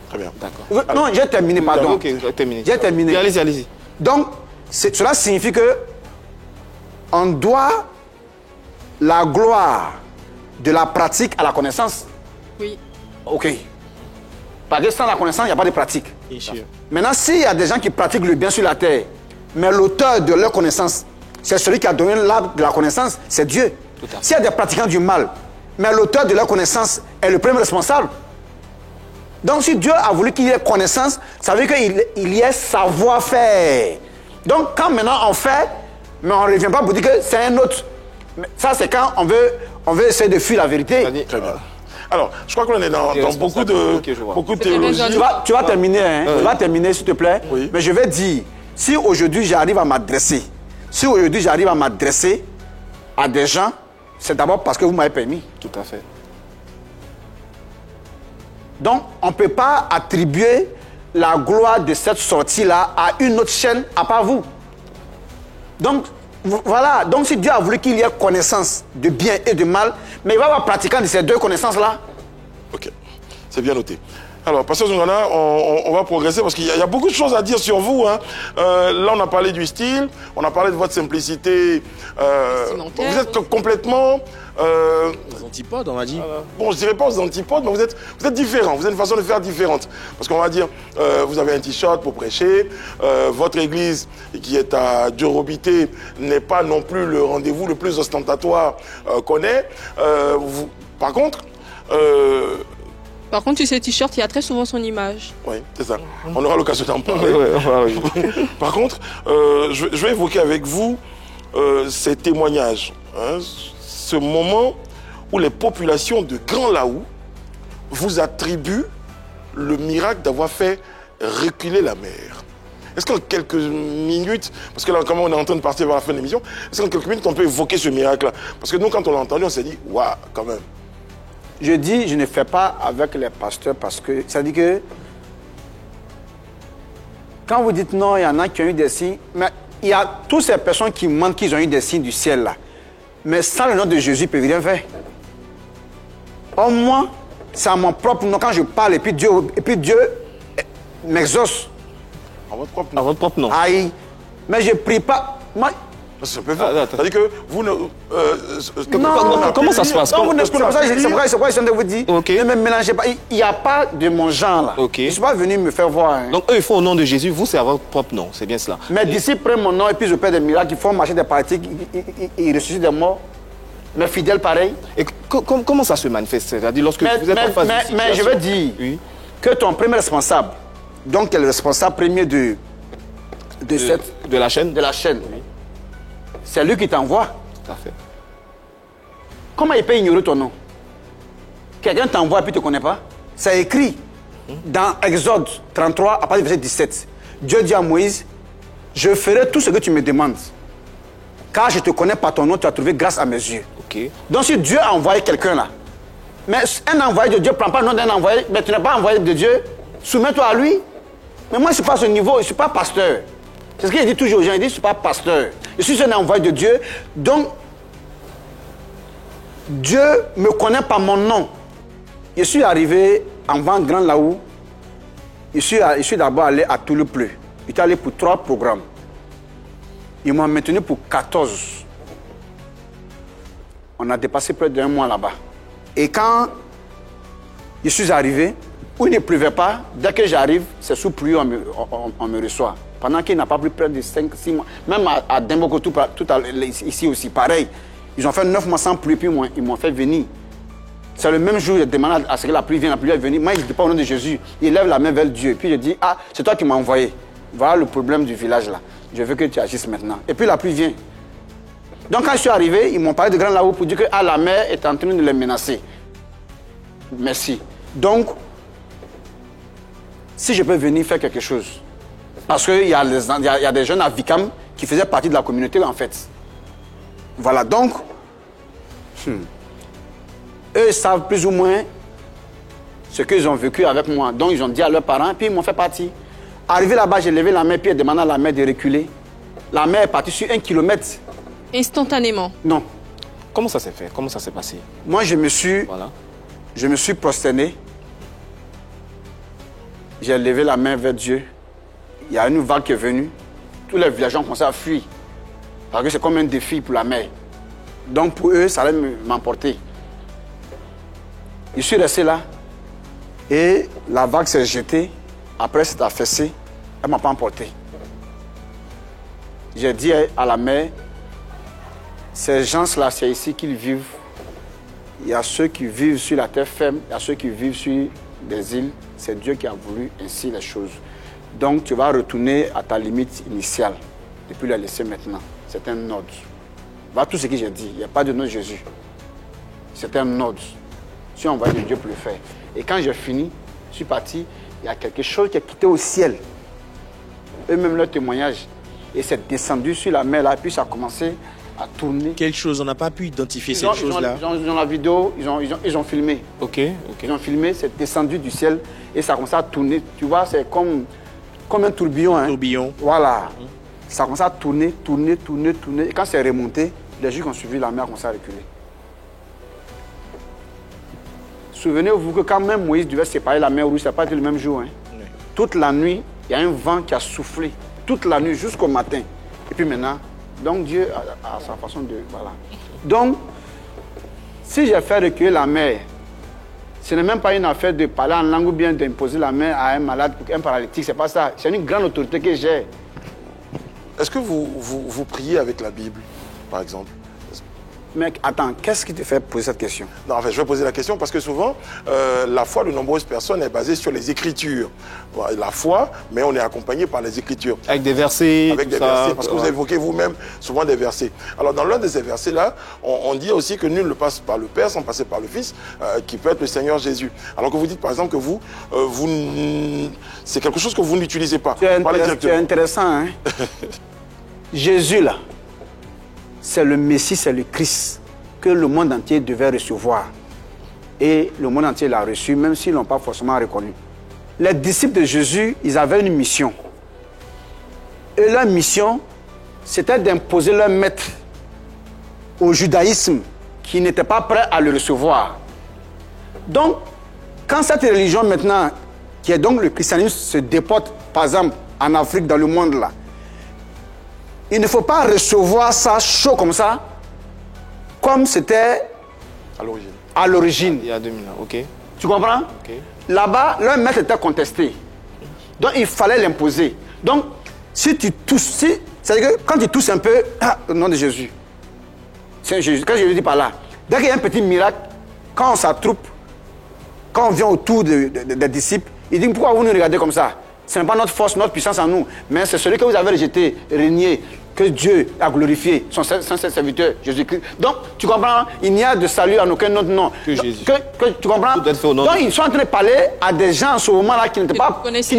Speaker 1: Très bien,
Speaker 5: d'accord. Non, j'ai terminé, pardon.
Speaker 2: Ok, j'ai terminé.
Speaker 5: J'ai terminé.
Speaker 2: Allez-y, allez-y.
Speaker 5: Donc, cela signifie que on doit la gloire de la pratique à la connaissance.
Speaker 4: Oui.
Speaker 5: Ok. Parce que sans la connaissance, il n'y a pas de pratique.
Speaker 2: Bien sûr.
Speaker 5: Maintenant, s'il y a des gens qui pratiquent le bien sur la terre, mais l'auteur de leur connaissance, c'est celui qui a donné l'arbre de la connaissance, c'est Dieu. S'il y a des pratiquants du mal, mais l'auteur de leur connaissance est le premier responsable. Donc, si Dieu a voulu qu'il y ait connaissance, ça veut dire qu'il y ait savoir-faire. Donc, quand maintenant on fait, mais on ne revient pas pour dire que c'est un autre. Ça, c'est quand on veut essayer de fuir la vérité.
Speaker 1: Très bien. Alors, je crois qu'on est dans beaucoup de théologie.
Speaker 5: Tu vas terminer, hein? Tu vas terminer, s'il te plaît.
Speaker 1: Oui.
Speaker 5: Mais je vais dire, si aujourd'hui j'arrive à m'adresser, à des gens, c'est d'abord parce que vous m'avez permis.
Speaker 2: Tout à fait.
Speaker 5: Donc, on ne peut pas attribuer la gloire de cette sortie-là à une autre chaîne à part vous. Donc, voilà. Donc, si Dieu a voulu qu'il y ait connaissance de bien et de mal, mais il va y avoir pratiquant de ces deux connaissances-là.
Speaker 1: Ok, c'est bien noté. Alors, Pasteur Zoungrana, on va progresser parce qu'il y a beaucoup de choses à dire sur vous. Hein. Là, on a parlé du style, on a parlé de votre simplicité. Vous êtes complètement...
Speaker 3: Les antipodes, on va dire.
Speaker 1: Bon, je dirais pas aux antipodes, mais vous êtes différents. Vous avez une façon de faire différente. Parce qu'on va dire, vous avez un t-shirt pour prêcher. Votre église, qui est à Dieu-Robité, n'est pas non plus le rendez-vous le plus ostentatoire qu'on ait. Par contre,
Speaker 4: tu sais, t-shirt, il y a très souvent son image.
Speaker 1: Oui, c'est ça. On aura l'occasion d'en parler. Par contre, je vais évoquer avec vous ces témoignages. Hein, ce moment où les populations de Grand Laou vous attribuent le miracle d'avoir fait reculer la mer. Est-ce qu'en quelques minutes, parce que là, comme on est en train de partir vers la fin de l'émission, est-ce qu'en quelques minutes, on peut évoquer ce miracle-là? Parce que nous, quand on l'a entendu, on s'est dit, waouh, quand même.
Speaker 5: Je dis, je ne fais pas avec les pasteurs parce que ça dit que quand vous dites non, il y en a qui ont eu des signes, mais il y a toutes ces personnes qui mentent qu'ils ont eu des signes du ciel là. Mais sans le nom de Jésus, ils ne peuvent rien faire. Au moins, c'est à mon propre nom quand je parle et puis Dieu m'exauce.
Speaker 1: À votre propre nom.
Speaker 2: À votre propre nom.
Speaker 5: Aïe. Mais je ne prie pas. Moi,
Speaker 1: c'est un peu fort. C'est-à-dire que vous ne...
Speaker 2: comment ça se passe?
Speaker 5: C'est pourquoi je viens de vous dire.
Speaker 2: Okay.
Speaker 5: Ne me mélangez pas. Il n'y a pas de mon genre là.
Speaker 2: Okay.
Speaker 5: Je ne suis pas venu me faire voir. Hein.
Speaker 2: Donc eux, ils font au nom de Jésus. Vous, c'est à votre propre nom. C'est bien cela.
Speaker 5: Mes disciples prennent mon nom et puis je fais des miracles. Ils font marcher des paralysés. Ils ressuscitent des morts. mais fidèle pareil.
Speaker 2: Et comment ça se manifeste? C'est-à-dire lorsque vous êtes en face d'une situation...
Speaker 5: Mais je veux dire que ton premier responsable, donc qui est le responsable premier de
Speaker 2: la chaîne,
Speaker 5: oui. C'est lui qui t'envoie.
Speaker 2: Tout à fait.
Speaker 5: Comment il peut ignorer ton nom? Quelqu'un t'envoie et puis tu ne te connaît pas? C'est écrit dans Exode 33, à partir du verset 17. Dieu dit à Moïse, je ferai tout ce que tu me demandes. Car je te connais par ton nom, tu as trouvé grâce à mes yeux.
Speaker 2: Okay.
Speaker 5: Donc si Dieu a envoyé quelqu'un là, mais un envoyé de Dieu ne prend pas le nom d'un envoyé, mais tu n'es pas envoyé de Dieu, soumets-toi à lui. Mais moi je ne suis pas à ce niveau, je ne suis pas pasteur. C'est ce qu'il dit toujours aux gens, il dit je ne suis pas pasteur. Je suis un envoyé de Dieu, donc Dieu me connaît par mon nom. Je suis arrivé en vent grand là-haut. Je suis d'abord allé à Toulouse-Pleu. J'étais allé pour 3 programmes. Ils m'ont maintenu pour 14. On a dépassé près d'1 mois là-bas. Et quand je suis arrivé, où il ne pleuvait pas, dès que j'arrive, c'est sous pluie, on me reçoit. Pendant qu'il n'a pas pris près de 5-6 mois. Même à Demboko, ici aussi, pareil. Ils ont fait 9 mois sans pluie, puis ils m'ont fait venir. C'est le même jour, je demande à ce que la pluie vienne, la pluie est venue. Moi, je ne dis pas au nom de Jésus. Il lève la main vers Dieu. Puis je dis, ah, c'est toi qui m'as envoyé. Voilà le problème du village là. Je veux que tu agisses maintenant. Et puis la pluie vient. Donc quand je suis arrivé, ils m'ont parlé de grand là-haut pour dire que la mer est en train de les menacer. Merci. Donc, si je peux venir faire quelque chose. Parce qu'il y a des jeunes à Vicam qui faisaient partie de la communauté en fait. Voilà, donc, eux savent plus ou moins ce qu'ils ont vécu avec moi. Donc ils ont dit à leurs parents, puis ils m'ont fait partie. Arrivé là-bas, j'ai levé la main, puis j'ai demandé à la mer de reculer. La mer est partie sur 1 kilomètre.
Speaker 4: Instantanément?
Speaker 5: Non.
Speaker 2: Comment ça s'est fait? Comment ça s'est passé?
Speaker 5: Moi, je me suis prosterné. J'ai levé la main vers Dieu. Il y a une vague qui est venue. Tous les villageois ont commencé à fuir. Parce que c'est comme un défi pour la mer. Donc pour eux, ça allait m'emporter. Je suis resté là. Et la vague s'est jetée. Après, c'est affaissé. Elle ne m'a pas emporté. J'ai dit à la mer, ces gens-là, c'est ici qu'ils vivent. Il y a ceux qui vivent sur la terre ferme, il y a ceux qui vivent sur des îles. C'est Dieu qui a voulu ainsi les choses. Donc, tu vas retourner à ta limite initiale. Et puis la laisser maintenant. C'est un ordre. Voilà tout ce que j'ai dit. Il n'y a pas de nom de Jésus. C'est un ordre. Je suis envoyé de Dieu pour le faire. Et quand j'ai fini, je suis parti. Il y a quelque chose qui est quitté au ciel. Eux-mêmes, leur témoignage. Et c'est descendu sur la mer là. Puis ça a commencé à tourner.
Speaker 3: Quelle chose? On n'a pas pu identifier cette chose-là.
Speaker 5: Ils ont la vidéo, ils ont filmé.
Speaker 2: Ok.
Speaker 5: Ils ont filmé, c'est descendu du ciel. Et ça a commencé à tourner. Tu vois, c'est comme un tourbillon. Hein.
Speaker 3: Tourbillon.
Speaker 5: Voilà. Ça a commencé à tourner. Et quand c'est remonté, les gens qui ont suivi la mer ont commencé à reculer. Souvenez-vous que quand même Moïse devait séparer la mer rouge, ça n'a pas été le même jour. Hein. Oui. Toute la nuit, il y a un vent qui a soufflé. Toute la nuit jusqu'au matin. Et puis maintenant, donc Dieu a sa façon de... Voilà. Donc, si j'ai fait reculer la mer, ce n'est même pas une affaire de parler en langue ou bien d'imposer la main à un malade, un paralytique. C'est pas ça. C'est une grande autorité que j'ai.
Speaker 1: Est-ce que vous priez avec la Bible, par exemple?
Speaker 5: Mec, attends, qu'est-ce qui te fait poser cette question?
Speaker 1: Non, en fait, je vais poser la question parce que souvent, la foi de nombreuses personnes est basée sur les Écritures. Voilà, la foi, mais on est accompagné par les Écritures.
Speaker 2: Avec des versets,
Speaker 1: avec des versets, parce que vous évoquez vous-même souvent des versets. Alors, dans l'un de ces versets-là, on dit aussi que nul ne passe par le Père sans passer par le Fils, qui peut être le Seigneur Jésus. Alors que vous dites, par exemple, que c'est quelque chose que vous n'utilisez pas.
Speaker 5: C'est intéressant, hein? Jésus, là, c'est le Messie, c'est le Christ que le monde entier devait recevoir. Et le monde entier l'a reçu, même s'ils ne l'ont pas forcément reconnu. Les disciples de Jésus, ils avaient une mission. Et leur mission, c'était d'imposer leur maître au judaïsme qui n'était pas prêt à le recevoir. Donc, quand cette religion maintenant, qui est donc le christianisme, se déporte, par exemple, en Afrique, dans le monde là, il ne faut pas recevoir ça chaud comme ça, comme c'était à l'origine.
Speaker 2: Il y a 2000 ans, ok.
Speaker 5: Tu comprends?
Speaker 2: Okay.
Speaker 5: Là-bas, leur maître était contesté. Donc, il fallait l'imposer. Donc, si tu tousses, c'est-à-dire que quand tu tousses un peu, au nom de Jésus. C'est Jésus. Qu'est-ce que je dis par là? Dès qu'il y a un petit miracle, quand on s'attroupe, quand on vient autour des disciples, il dit pourquoi vous nous regardez comme ça? Ce n'est pas notre force, notre puissance en nous, mais c'est celui que vous avez rejeté, régné, que Dieu a glorifié, son serviteur, Jésus-Christ. Donc, tu comprends, il n'y a de salut en aucun autre nom.
Speaker 2: Que Jésus.
Speaker 5: Tu comprends? Donc, ils sont en train de parler à des gens en ce moment-là qui ne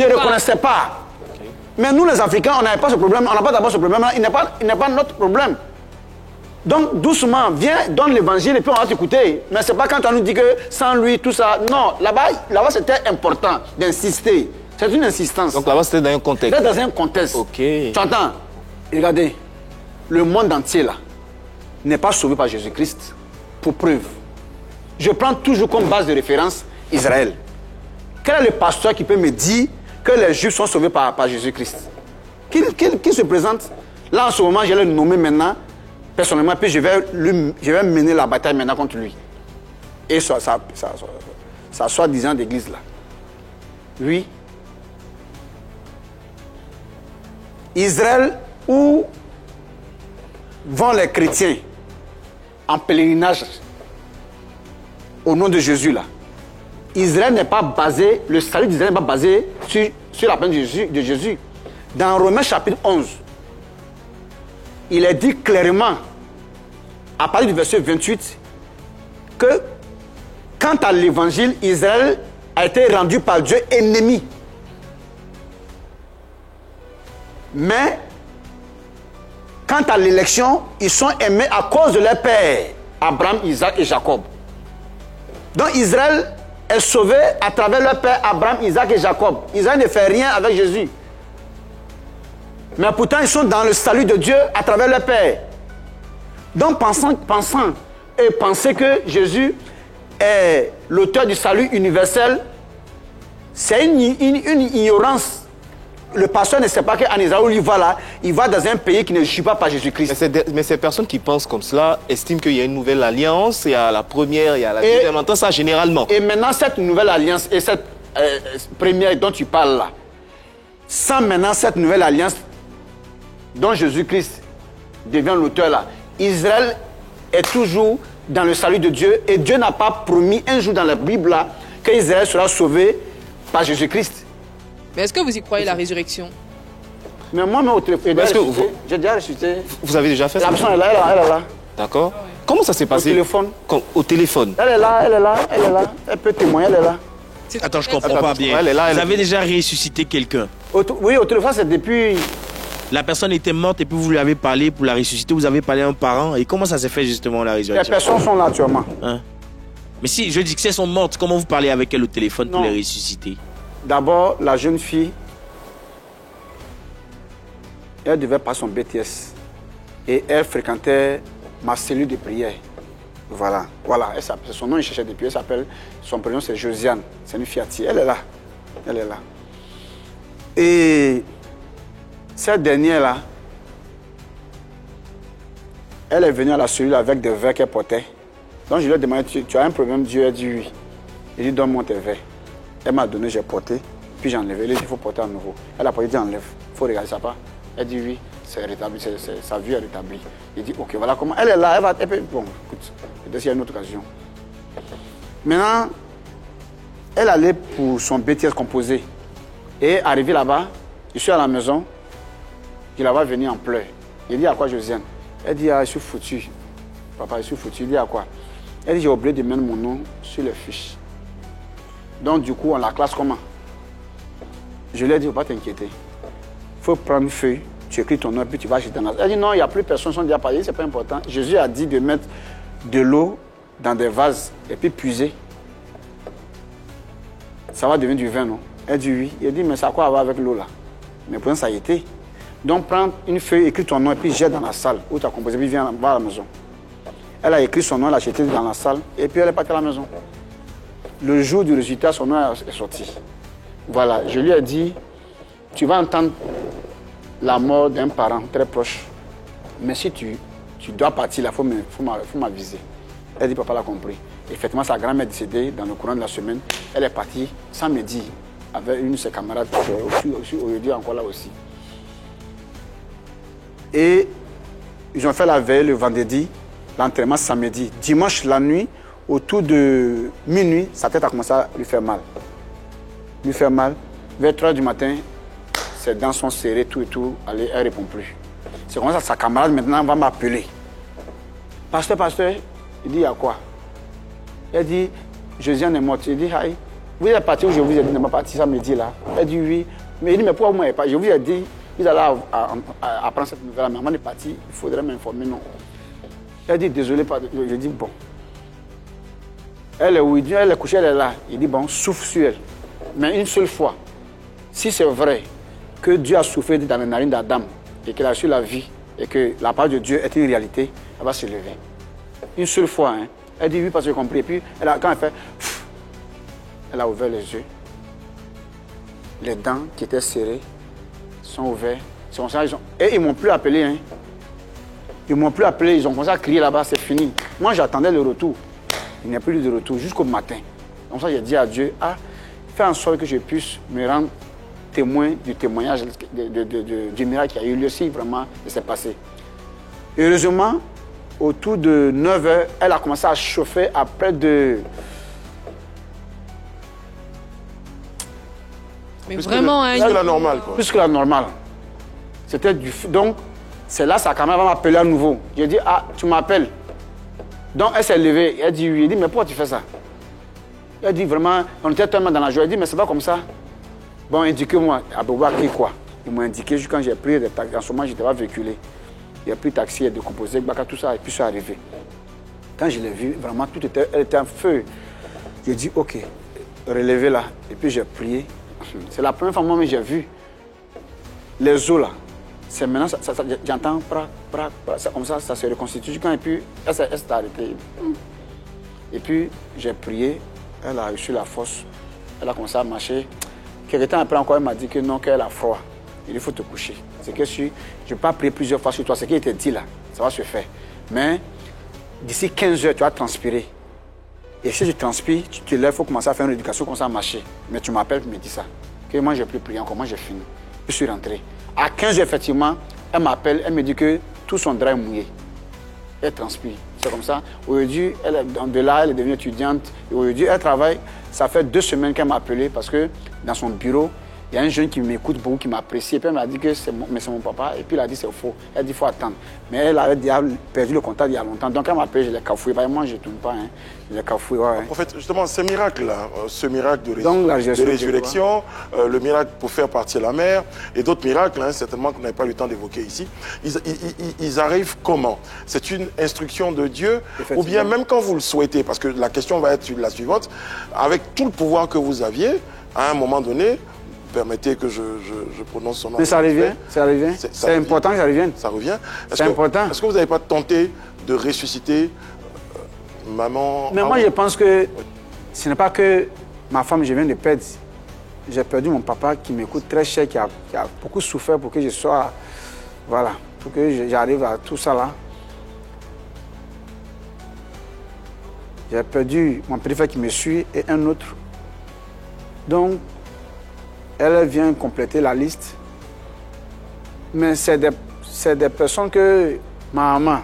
Speaker 5: reconnaissaient pas. Okay. Mais nous, les Africains, on n'avait pas ce problème, on n'a pas d'abord ce problème-là, il n'est pas notre problème. Donc, doucement, viens, donne l'évangile et puis on va t'écouter. Mais ce n'est pas quand on nous dit que sans lui, tout ça. Non, là-bas c'était important d'insister. C'est une insistance.
Speaker 2: Donc là-bas, c'était dans un contexte.
Speaker 5: C'était dans un contexte.
Speaker 2: Ok.
Speaker 5: Tu entends? Regardez, le monde entier, là, n'est pas sauvé par Jésus-Christ. Pour preuve. Je prends toujours comme base de référence Israël. Quel est le pasteur qui peut me dire que les Juifs sont sauvés par Jésus-Christ? Qui se présente? Là, en ce moment, je vais le nommer maintenant. Personnellement, puis je vais mener la bataille maintenant contre lui. Et ça soi-disant d'église là. Oui. Israël, où vont les chrétiens en pèlerinage au nom de Jésus là. Israël n'est pas basé, le salut d'Israël n'est pas basé sur la peine de Jésus. Dans Romains chapitre 11, il est dit clairement, à partir du verset 28, que quant à l'évangile, Israël a été rendu par Dieu ennemi. Mais, quant à l'élection, ils sont aimés à cause de leur père, Abraham, Isaac et Jacob. Donc Israël est sauvé à travers leur père, Abraham, Isaac et Jacob. Israël ne fait rien avec Jésus. Mais pourtant, ils sont dans le salut de Dieu à travers leur père. Donc, penser que Jésus est l'auteur du salut universel, c'est une ignorance. Le pasteur ne sait pas qu'en Israël où il va là, il va dans un pays qui ne suit pas par Jésus-Christ.
Speaker 2: Mais ces personnes qui pensent comme cela estiment qu'il y a une nouvelle alliance, il y a la première, il y a la deuxième, on entend ça généralement.
Speaker 5: Et maintenant, cette nouvelle alliance et cette première dont tu parles là, sans maintenant cette nouvelle alliance dont Jésus-Christ devient l'auteur là, Israël est toujours dans le salut de Dieu et Dieu n'a pas promis un jour dans la Bible là qu'Israël sera sauvé par Jésus-Christ.
Speaker 4: Mais est-ce que vous y croyez la résurrection?
Speaker 5: Mais moi, au téléphone, j'ai déjà ressuscité.
Speaker 2: Vous avez déjà fait ça?
Speaker 5: La personne est là, elle est là.
Speaker 2: D'accord. Comment ça s'est passé?
Speaker 5: Au téléphone.
Speaker 2: Au téléphone.
Speaker 5: Elle est là. Elle peut témoigner, elle est là.
Speaker 3: Attends, je comprends pas bien. Vous avez déjà ressuscité quelqu'un?
Speaker 5: Oui, au téléphone, c'est depuis...
Speaker 3: La personne était morte et puis vous lui avez parlé pour la ressusciter, vous avez parlé à un parent. Et comment ça s'est fait justement la résurrection?
Speaker 5: Les personnes sont là actuellement.
Speaker 3: Hein? Mais si je dis que elles sont mortes, comment vous parlez avec elles au téléphone pour les ressusciter?
Speaker 5: D'abord, la jeune fille, elle devait passer son BTS. Et elle fréquentait ma cellule de prière. Voilà. C'est son nom, il cherchait depuis. Elle s'appelle, son prénom c'est Josiane. C'est une fille. Elle est là. Et cette dernière-là, elle est venue à la cellule avec des verres qu'elle portait. Donc je lui ai demandé, tu as un problème? Dieu a dit oui. Il dit, donne-moi tes verres. Elle m'a donné, j'ai porté, puis j'ai enlevé. Elle dit, il faut porter à nouveau. Elle a porté, dit, enlève. Il faut regarder ça pas. Elle dit, oui, c'est rétabli, sa vue est rétablie. Il dit, ok, voilà comment. Elle est là, elle peut... Bon, écoute, peut-être qu'il y a une autre occasion. Maintenant, elle allait pour son BTS composé. Et arrivée là-bas, je suis à la maison, je la vois venir en pleurs. Il dit, à quoi Josiane? Elle dit, ah, je suis foutu. Papa, je suis foutu. Il dit, à quoi? Elle dit, j'ai oublié de mettre mon nom sur les fiches. Donc, du coup, on la classe comment? Je lui ai dit, il ne faut pas t'inquiéter. Il faut prendre une feuille, tu écris ton nom, puis tu vas jeter dans la... Elle dit, non, il n'y a plus personne, ils sont déjà payés, ce n'est pas important. Jésus a dit de mettre de l'eau dans des vases et puis puiser. Ça va devenir du vin, non? Elle dit, oui. Il a dit, mais ça a quoi à voir avec l'eau, là? Mais pourtant, ça a été. Donc, prends une feuille, écris ton nom, et puis jette dans la salle où tu as composé, puis viens voir à la maison. Elle a écrit son nom, elle a jeté dans la salle, et puis elle est partie à la maison. Le jour du résultat, son nom est sorti. Voilà, je lui ai dit, tu vas entendre la mort d'un parent très proche. Mais si tu dois partir, il faut m'aviser. Elle dit, papa l'a compris. Effectivement, sa grand-mère est décédée dans le courant de la semaine. Elle est partie sans me dire, avec une de ses camarades qui est aujourd'hui encore là aussi. Et ils ont fait la veille le vendredi. l'entraînement samedi. Dimanche, la nuit, autour de minuit, sa tête a commencé à lui faire mal. Lui faire mal. Vers 3 h du matin, ses dents sont serrées, tout et tout. Elle ne répond plus. C'est comme ça que sa camarade maintenant va m'appeler. Pasteur, il dit, il y a quoi? Elle dit, Josiane est morte. Il dit, aïe, vous êtes parti où je vous ai dit, ne pas partir samedi là. Elle dit, oui. Mais il dit, mais pourquoi vous ne m'avez pas? Je vous ai dit, vous allez apprendre cette nouvelle. Mais avant de partir, il faudrait m'informer, non. Elle dit, désolé, je dis, bon. Elle est où? Il dit, elle est couchée, elle est là. Il dit, bon, souffle sur elle. Mais une seule fois. Si c'est vrai que Dieu a soufflé dans les narines d'Adam et qu'il a reçu la vie et que la parole de Dieu est une réalité, elle va se lever. Une seule fois, hein. Elle dit oui parce que j'ai compris. Et puis, quand elle fait, elle a ouvert les yeux. Les dents qui étaient serrées sont ouvertes. Et ils ne m'ont plus appelé. Hein. Ils ne m'ont plus appelé. Ils ont commencé à crier là-bas, c'est fini. Moi, j'attendais le retour. Il n'y a plus de retour jusqu'au matin. Comme ça, j'ai dit à Dieu, fais en sorte que je puisse me rendre témoin du témoignage du miracle qui a eu lieu si vraiment il s'est passé. Heureusement, autour de 9 h, elle a commencé à chauffer à près de...
Speaker 4: Mais vraiment,
Speaker 1: plus que la normale, quoi.
Speaker 5: Plus que la normale. C'était du... Donc, c'est là sa caméra va m'appeler à nouveau. J'ai dit, tu m'appelles. Donc, elle s'est levée. Elle dit oui. Elle dit, mais pourquoi tu fais ça? Elle dit vraiment, on était tellement dans la joie. Elle dit, mais c'est pas comme ça. Bon, indiquez-moi, Aboubakar, quoi? Ils m'ont indiqué, juste quand j'ai pris des taxis. En ce moment, je n'étais pas véhiculé. J'ai pris taxi, elle décomposé, tout ça, et puis je suis arrivé. Quand je l'ai vu, vraiment, elle était en feu. J'ai dit, ok, relevez-la. Et puis j'ai prié. C'est la première fois, moi, j'ai vu les os là. C'est maintenant, j'entends, comme ça se reconstitue. Et puis, elle s'est arrêtée. Et puis, j'ai prié. Elle a reçu la force. Elle a commencé à marcher. Quelques temps après encore, elle m'a dit que non, qu'elle a froid. Il faut te coucher. C'est que je ne vais pas prier plusieurs fois sur toi. Ce qui était dit là, ça va se faire. Mais d'ici 15 heures, tu vas transpirer. Et si tu transpires, tu te lèves, il faut commencer à faire une éducation, commencer à marcher. Mais tu m'appelles, tu me dis ça. Que moi, je n'ai plus prié encore, moi j'ai fini. Je suis rentré. À 15 heures, effectivement, elle m'appelle, elle me dit que tout son drap est mouillé. Elle transpire. C'est comme ça. Aujourd'hui, de là, elle est devenue étudiante. Et aujourd'hui, elle travaille. Ça fait 2 semaines qu'elle m'a appelé parce que dans son bureau, il y a un jeune qui m'écoute beaucoup, qui m'apprécie. Et puis elle m'a dit que c'est mon papa. Et puis il a dit c'est faux. Elle a dit il faut attendre. Mais elle avait déjà perdu le contact il y a longtemps. Donc elle m'a appelé, je l'ai cafouillé. Moi, je ne tourne pas. Hein. Je l'ai cafouillé. Ouais.
Speaker 1: En fait, justement, ces miracles-là, ce miracle de résurrection, le miracle pour faire partir la mer, et d'autres miracles, hein, certainement qu'on n'avait pas eu le temps d'évoquer ici, ils arrivent comment? C'est une instruction de Dieu, ou bien même quand vous le souhaitez, parce que la question va être la suivante, avec tout le pouvoir que vous aviez, à un moment donné, permettez que je prononce son nom.
Speaker 5: Mais ça revient, ça revient. C'est important que ça revienne.
Speaker 1: Ça revient.
Speaker 5: C'est important.
Speaker 1: Est-ce que vous n'avez pas tenté de ressusciter maman?
Speaker 5: Mais moi, je pense que ce n'est pas que ma femme, je viens de perdre. J'ai perdu mon papa qui m'écoute très cher, qui a beaucoup souffert pour que je sois... Voilà, pour que j'arrive à tout ça là. J'ai perdu mon petit frère qui me suit et un autre. Donc, elle vient compléter la liste. Mais c'est des personnes que ma maman,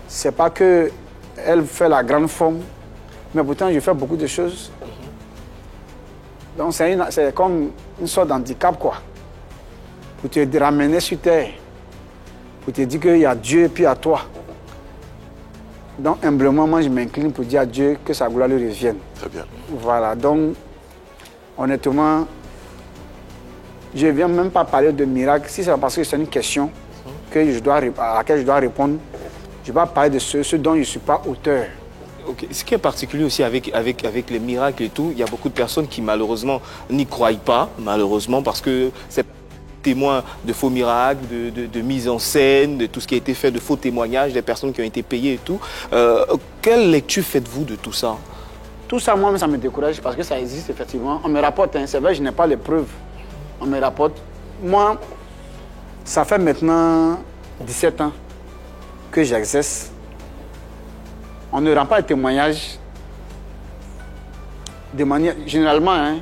Speaker 5: c'est pas que elle fait la grande forme, mais pourtant je fais beaucoup de choses. Donc c'est comme une sorte d'handicap, quoi. Pour te ramener sur terre, pour te dire qu'il y a Dieu et puis à toi. Donc, humblement, moi, je m'incline pour dire à Dieu que sa gloire lui revienne.
Speaker 1: Très bien.
Speaker 5: Voilà, donc, honnêtement, je ne viens même pas parler de miracle. Si c'est parce que c'est une question à laquelle je dois répondre, je ne vais pas parler de ce dont je ne suis pas auteur.
Speaker 2: Okay. Ce qui est particulier aussi avec les miracles et tout, il y a beaucoup de personnes qui malheureusement n'y croient pas, malheureusement, parce que c'est témoins de faux miracles, de mise en scène, de tout ce qui a été fait, de faux témoignages, des personnes qui ont été payées et tout. Quelle lecture faites-vous de tout ça?
Speaker 5: Tout ça, moi, ça me décourage parce que ça existe effectivement. On me rapporte, hein, c'est vrai, je n'ai pas les preuves. On me rapporte. Moi, ça fait maintenant 17 ans que j'exerce. On ne rend pas les témoignages de manière... Généralement, hein,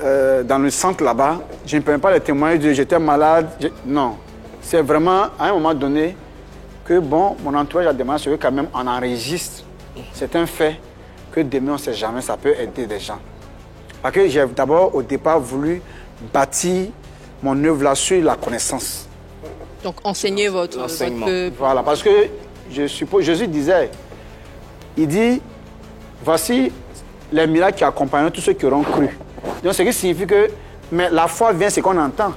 Speaker 5: dans le centre là-bas, je ne peux pas le témoigner, j'étais malade. Non. C'est vraiment à un moment donné que, bon, mon entourage a demandé que quand même on enregistre. C'est un fait que demain, on ne sait jamais, ça peut aider des gens. Parce que j'ai d'abord, au départ, voulu bâtir mon œuvre là sur la connaissance.
Speaker 4: Donc, enseigner votre peuple.
Speaker 5: Voilà, parce que je suppose, Jésus disait, il dit, voici les miracles qui accompagneront tous ceux qui auront cru. Donc, ce qui signifie que, mais la foi vient, c'est qu'on entend.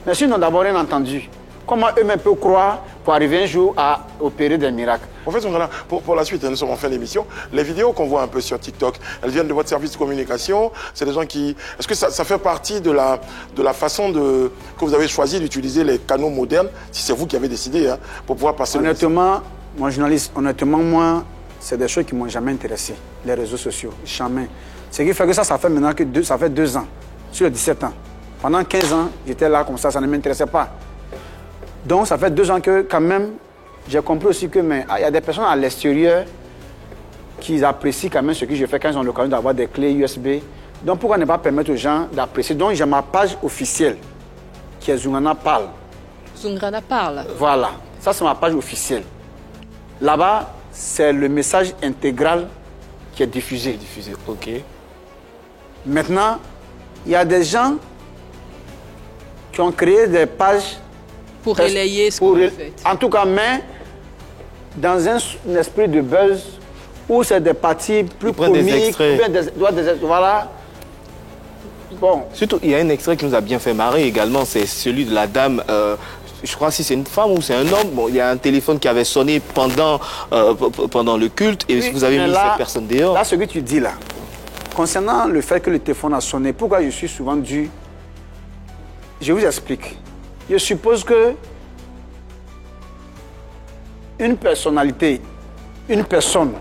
Speaker 5: Mais s'ils n'ont d'abord rien entendu, comment eux-mêmes peuvent croire pour arriver un jour à opérer des miracles?
Speaker 1: En fait, pour la suite, nous sommes en fin d'émission. Les vidéos qu'on voit un peu sur TikTok, elles viennent de votre service de communication. C'est des gens qui... Est-ce que ça fait partie de la façon que vous avez choisi d'utiliser les canaux modernes, si c'est vous qui avez décidé, hein, pour pouvoir passer...
Speaker 5: Honnêtement, mon journaliste, moi, c'est des choses qui ne m'ont jamais intéressé. Les réseaux sociaux, jamais. Ce qui fait que ça fait maintenant que ça fait 2 ans, sur les 17 ans. Pendant 15 ans, j'étais là comme ça ne m'intéressait pas. Donc, ça fait 2 ans que, quand même, j'ai compris aussi que il y a des personnes à l'extérieur qui apprécient quand même ce que je fais quand ils ont l'occasion d'avoir des clés USB. Donc, pourquoi ne pas permettre aux gens d'apprécier? Donc, j'ai ma page officielle, qui est Zoungrana Parle.
Speaker 4: Zoungrana Parle.
Speaker 5: Voilà. Ça, c'est ma page officielle. Là-bas, c'est le message intégral qui est diffusé.
Speaker 2: Ok.
Speaker 5: Maintenant, il y a des gens qui ont créé des pages
Speaker 4: pour relayer ce que vous faites.
Speaker 5: En tout cas, mais dans un esprit de buzz où c'est des parties plus comiques,
Speaker 2: des extraits.
Speaker 5: Voilà. Bon.
Speaker 2: Surtout, il y a un extrait qui nous a bien fait marrer également, c'est celui de la dame, je crois si c'est une femme ou c'est un homme, bon, il y a un téléphone qui avait sonné pendant le culte et
Speaker 5: Oui,
Speaker 2: vous avez mis
Speaker 5: là,
Speaker 2: cette personne dehors.
Speaker 5: Là, ce que tu dis là, concernant le fait que le téléphone a sonné, pourquoi je suis souvent dû, je vous explique. Je suppose que une personnalité, une personne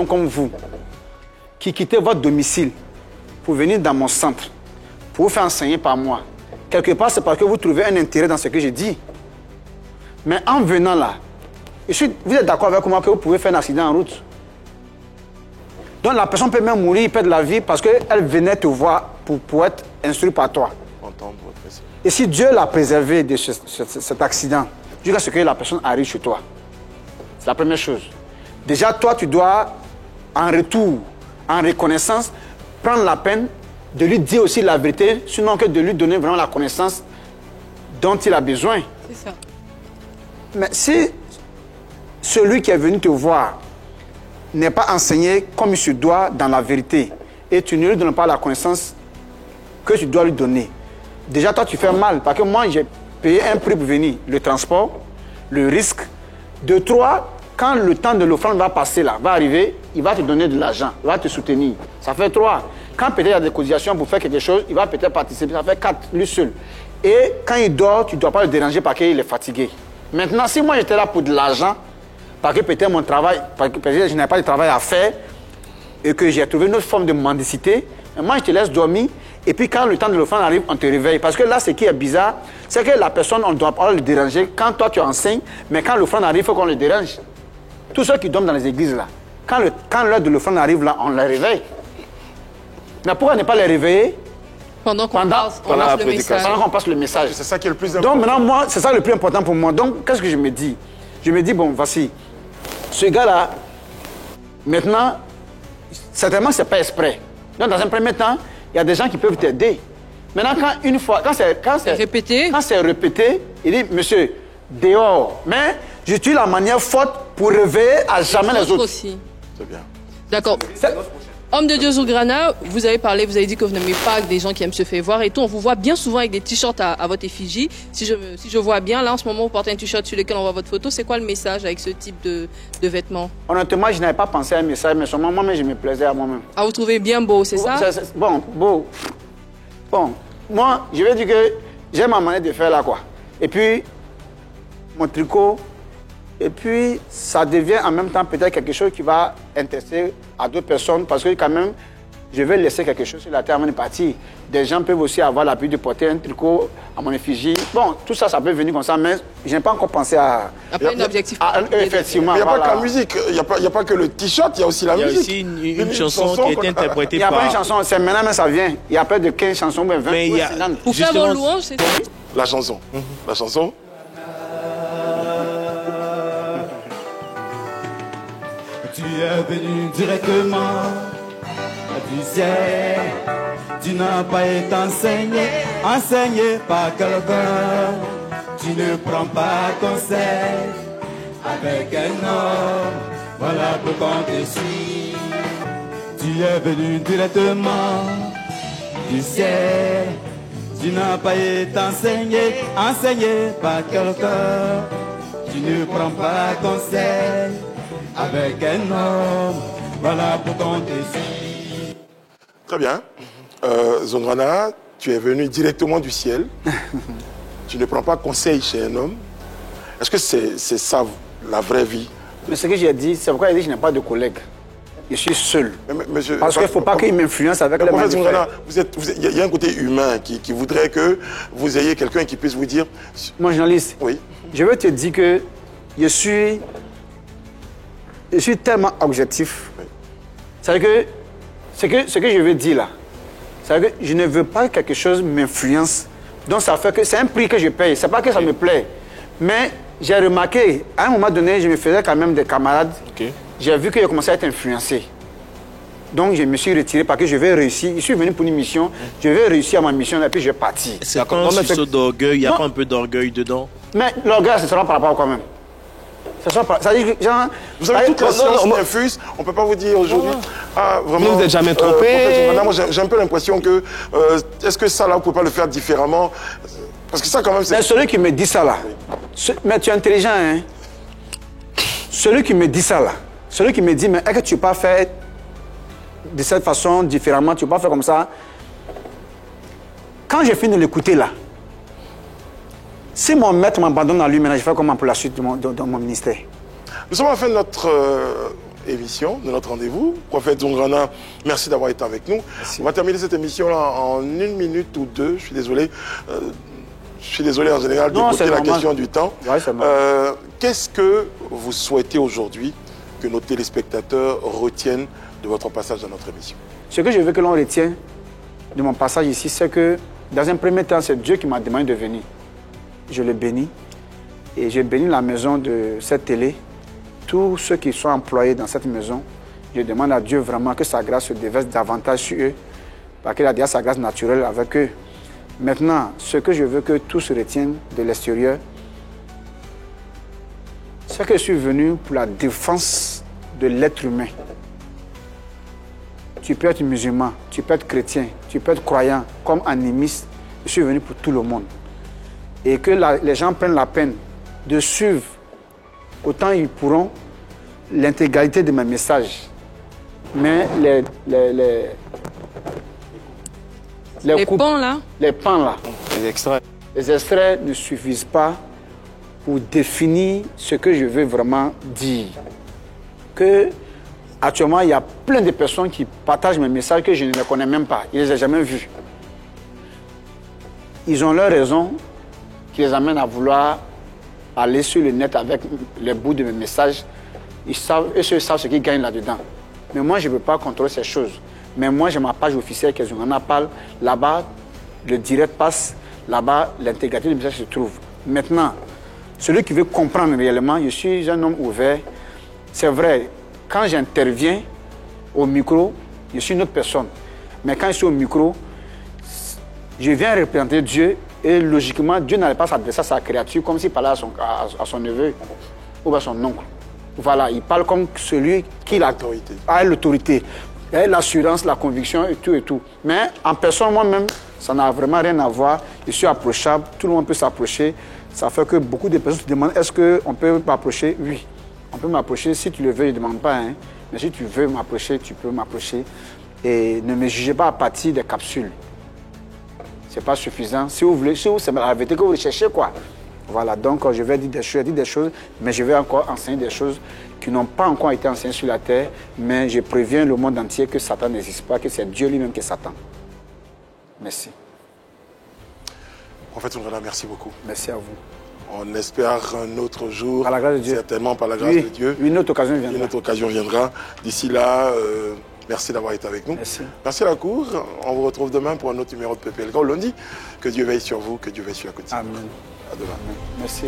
Speaker 5: comme vous, qui quittez votre domicile pour venir dans mon centre, pour vous faire enseigner par moi, quelque part, c'est parce que vous trouvez un intérêt dans ce que je dis. Mais en venant là, vous êtes d'accord avec moi que vous pouvez faire un accident en route? Donc la personne peut même mourir, perdre la vie parce qu'elle venait te voir pour être instruite par toi. Et si Dieu l'a préservé de cet accident, jusqu'à ce que la personne arrive chez toi, c'est la première chose. Déjà, toi, tu dois, en retour, en reconnaissance, prendre la peine de lui dire aussi la vérité, sinon que de lui donner vraiment la connaissance dont il a besoin.
Speaker 4: C'est ça.
Speaker 5: Mais si celui qui est venu te voir n'est pas enseigné comme il se doit dans la vérité, et tu ne lui donnes pas la connaissance que tu dois lui donner, déjà toi tu fais mal, parce que moi j'ai payé un prix pour venir, le transport, le risque. De 3, quand le temps de l'offrande va passer là, va arriver, il va te donner de l'argent, il va te soutenir. Ça fait 3. Quand peut-être il y a des cotisations pour faire quelque chose, il va peut-être participer, ça fait 4, lui seul. Et quand il dort, tu ne dois pas le déranger parce qu'il est fatigué. Maintenant, si moi j'étais là pour de l'argent, parce que peut-être mon travail, parce que peut-être je n'avais pas de travail à faire, et que j'ai trouvé une autre forme de mendicité, moi je te laisse dormir, et puis quand le temps de l'offrande arrive, on te réveille. Parce que là, ce qui est bizarre, c'est que la personne, on ne doit pas le déranger quand toi tu enseignes, mais quand l'offrande arrive, il faut qu'on le dérange. Tous ceux qui dorment dans les églises là, quand l'heure de l'offrande arrive là, on les réveille. Mais pourquoi ne pas les réveiller
Speaker 4: pendant qu'on passe
Speaker 5: le message?
Speaker 1: C'est ça qui est le plus important.
Speaker 5: Donc maintenant, moi, c'est ça le plus important pour moi. Donc, qu'est-ce que je me dis? Je me dis, bon, voici, ce gars-là, maintenant, certainement, ce n'est pas exprès. Donc, dans un premier temps, il y a des gens qui peuvent t'aider. Maintenant, quand c'est répété, il dit, monsieur, dehors. Mais j'utilise la manière forte pour réveiller à jamais les autres.
Speaker 4: Aussi.
Speaker 1: C'est bien.
Speaker 4: D'accord. Homme de Dieu Zoungrana, vous avez parlé, vous avez dit que vous n'aimez pas des gens qui aiment se faire voir et tout. On vous voit bien souvent avec des t-shirts à votre effigie. Si je vois bien, là en ce moment, vous portez un t-shirt sur lequel on voit votre photo. C'est quoi le message avec ce type de vêtements?
Speaker 5: Honnêtement, je n'avais pas pensé à un message, mais seulement moi-même, je me plaisais à moi-même.
Speaker 4: Ah, vous trouvez bien beau, c'est ça?
Speaker 5: Bon, beau. Bon, moi, je vais dire que j'ai ma manière de faire là, quoi. Et puis, mon tricot. Et puis, ça devient en même temps peut-être quelque chose qui va intéresser à d'autres personnes parce que quand même, je vais laisser quelque chose sur la terre avant de partir. Des gens peuvent aussi avoir l'habitude de porter un tricot à mon effigie. Bon, tout ça, ça peut venir comme ça, mais je n'ai pas encore pensé à...
Speaker 4: Après, un objectif.
Speaker 5: Effectivement.
Speaker 1: Il n'y a
Speaker 5: voilà.
Speaker 1: pas que la musique, il n'y a pas que le t-shirt, il y a aussi la musique.
Speaker 3: Il y a aussi une chanson qui a été interprétée
Speaker 5: Il n'y a
Speaker 3: par...
Speaker 5: pas une chanson, c'est maintenant, mais ça vient. Il y a près de 15 chansons, mais 20.
Speaker 3: Mais il y a...
Speaker 4: Pour faire vos louanges, c'est ça.
Speaker 1: La chanson. La chanson.
Speaker 7: Tu es venu directement du ciel. Tu n'as pas été enseigné par quelqu'un. Tu ne prends pas conseil avec un homme. Voilà pourquoi on te suit. Tu es venu directement du ciel. Tu n'as pas été enseigné par quelqu'un. Tu ne prends pas conseil avec un homme. Voilà pourquoi on te suit.
Speaker 1: Très bien. Zongrana, tu es venu directement du ciel. Tu ne prends pas conseil chez un homme. Est-ce que c'est ça la vraie vie?
Speaker 5: Mais ce que j'ai dit, c'est pourquoi j'ai dit que je n'ai pas de collègues. Je suis seul. Parce qu'il ne faut pas qu'il m'influence avec les
Speaker 1: manifestants. Il y a un côté humain qui voudrait que vous ayez quelqu'un qui puisse vous dire...
Speaker 5: Mon journaliste,
Speaker 1: oui.
Speaker 5: Je veux te dire que je suis tellement objectif. Oui. C'est-à-dire que ce que je veux dire là, c'est-à-dire que je ne veux pas que quelque chose m'influence. Donc ça fait que c'est un prix que je paye. C'est pas que ça me plaît. Mais j'ai remarqué, à un moment donné, je me faisais quand même des camarades. Okay. J'ai vu que j'ai commencé à être influencé. Donc je me suis retiré parce que je vais réussir. Je suis venu pour une mission. Je vais réussir à ma mission et puis je vais partir.
Speaker 3: C'est quand un sursaut d'orgueil, il y a pas un peu d'orgueil dedans? Mais
Speaker 5: l'orgueil, ce sera par rapport à quoi même? Ça dit que, genre,
Speaker 1: vous savez, toute la science infuse, on ne peut pas vous dire aujourd'hui. Ah, vraiment,
Speaker 2: vous n'êtes jamais trompé.
Speaker 1: Moi, j'ai un peu l'impression que. Est-ce que ça, là, vous ne pouvez pas le faire différemment? Parce que ça, quand même, c'est.
Speaker 5: Mais celui qui me dit ça, là. Mais tu es intelligent, hein? Celui qui me dit ça, là. Celui qui me dit, mais est-ce que tu ne peux pas faire de cette façon, différemment, tu ne peux pas faire comme ça? Quand j'ai fini de l'écouter, là, si mon maître m'abandonne à lui, maintenant, je fais comment pour la suite de mon ministère?
Speaker 1: Nous sommes à la fin de notre émission, de notre rendez-vous. Prophète Zongrana, merci d'avoir été avec nous. Merci. On va terminer cette émission-là en 1 minute ou 2. Je suis désolé. Je suis désolé en général d'écouter la question du temps.
Speaker 5: Ouais,
Speaker 1: qu'est-ce que vous souhaitez aujourd'hui que nos téléspectateurs retiennent de votre passage dans notre émission?
Speaker 5: Ce que je veux que l'on retienne de mon passage ici, c'est que dans un premier temps, c'est Dieu qui m'a demandé de venir. Je le bénis et je bénis la maison de cette télé. Tous ceux qui sont employés dans cette maison, je demande à Dieu vraiment que sa grâce se déverse davantage sur eux, parce qu'il a déjà sa grâce naturelle avec eux. Maintenant, ce que je veux que tous retiennent de l'extérieur, c'est que je suis venu pour la défense de l'être humain. Tu peux être musulman, tu peux être chrétien, tu peux être croyant, comme animiste. Je suis venu pour tout le monde. Et que les gens prennent la peine de suivre autant ils pourront l'intégralité de mes messages. Mais les
Speaker 4: pans là,
Speaker 5: les extraits ne suffisent pas pour définir ce que je veux vraiment dire. Que actuellement, il y a plein de personnes qui partagent mes messages que je ne les connais même pas. Je ne les ai jamais vus. Ils ont leurs raisons qui les amènent à vouloir aller sur le net avec les bouts de mes messages. Ils savent ce qu'ils gagnent là-dedans. Mais moi, je ne peux pas contrôler ces choses. Mais moi, j'ai ma page officielle qui en a parlé. Là-bas, le direct passe. Là-bas, l'intégralité du message se trouve. Maintenant, celui qui veut comprendre réellement, je suis un homme ouvert. C'est vrai, quand j'interviens au micro, je suis une autre personne. Mais quand je suis au micro, je viens représenter Dieu et logiquement, Dieu n'allait pas s'adresser à sa créature comme s'il parlait à son neveu ou à son oncle. Voilà, il parle comme celui qui a l'autorité, l'assurance, la conviction et tout et tout. Mais en personne, moi-même, ça n'a vraiment rien à voir. Je suis approchable, tout le monde peut s'approcher. Ça fait que beaucoup de personnes se demandent, est-ce qu'on peut m'approcher? Oui, on peut m'approcher. Si tu le veux, je ne demande pas. Hein. Mais si tu veux m'approcher, tu peux m'approcher. Et ne me jugez pas à partir des capsules. Ce n'est pas suffisant. Si vous voulez, c'est la vérité que vous recherchez, quoi. Voilà, donc je vais dire des choses, mais je vais encore enseigner des choses qui n'ont pas encore été enseignées sur la terre, mais je préviens le monde entier que Satan n'existe pas, que c'est Dieu lui-même qui est Satan. Merci.
Speaker 1: Prophète Soungrana, merci beaucoup.
Speaker 5: Merci à vous.
Speaker 1: On espère un autre jour,
Speaker 5: par la grâce de Dieu.
Speaker 1: Certainement par la grâce de Dieu.
Speaker 5: Une autre occasion viendra.
Speaker 1: Une autre occasion viendra. D'ici là, merci d'avoir été avec nous.
Speaker 5: Merci.
Speaker 1: Merci à la cour. On vous retrouve demain pour un autre numéro de PPLK. Lundi, que Dieu veille sur vous, que Dieu veille sur la quotidien.
Speaker 5: Amen.
Speaker 1: À demain.
Speaker 5: Amen. Merci.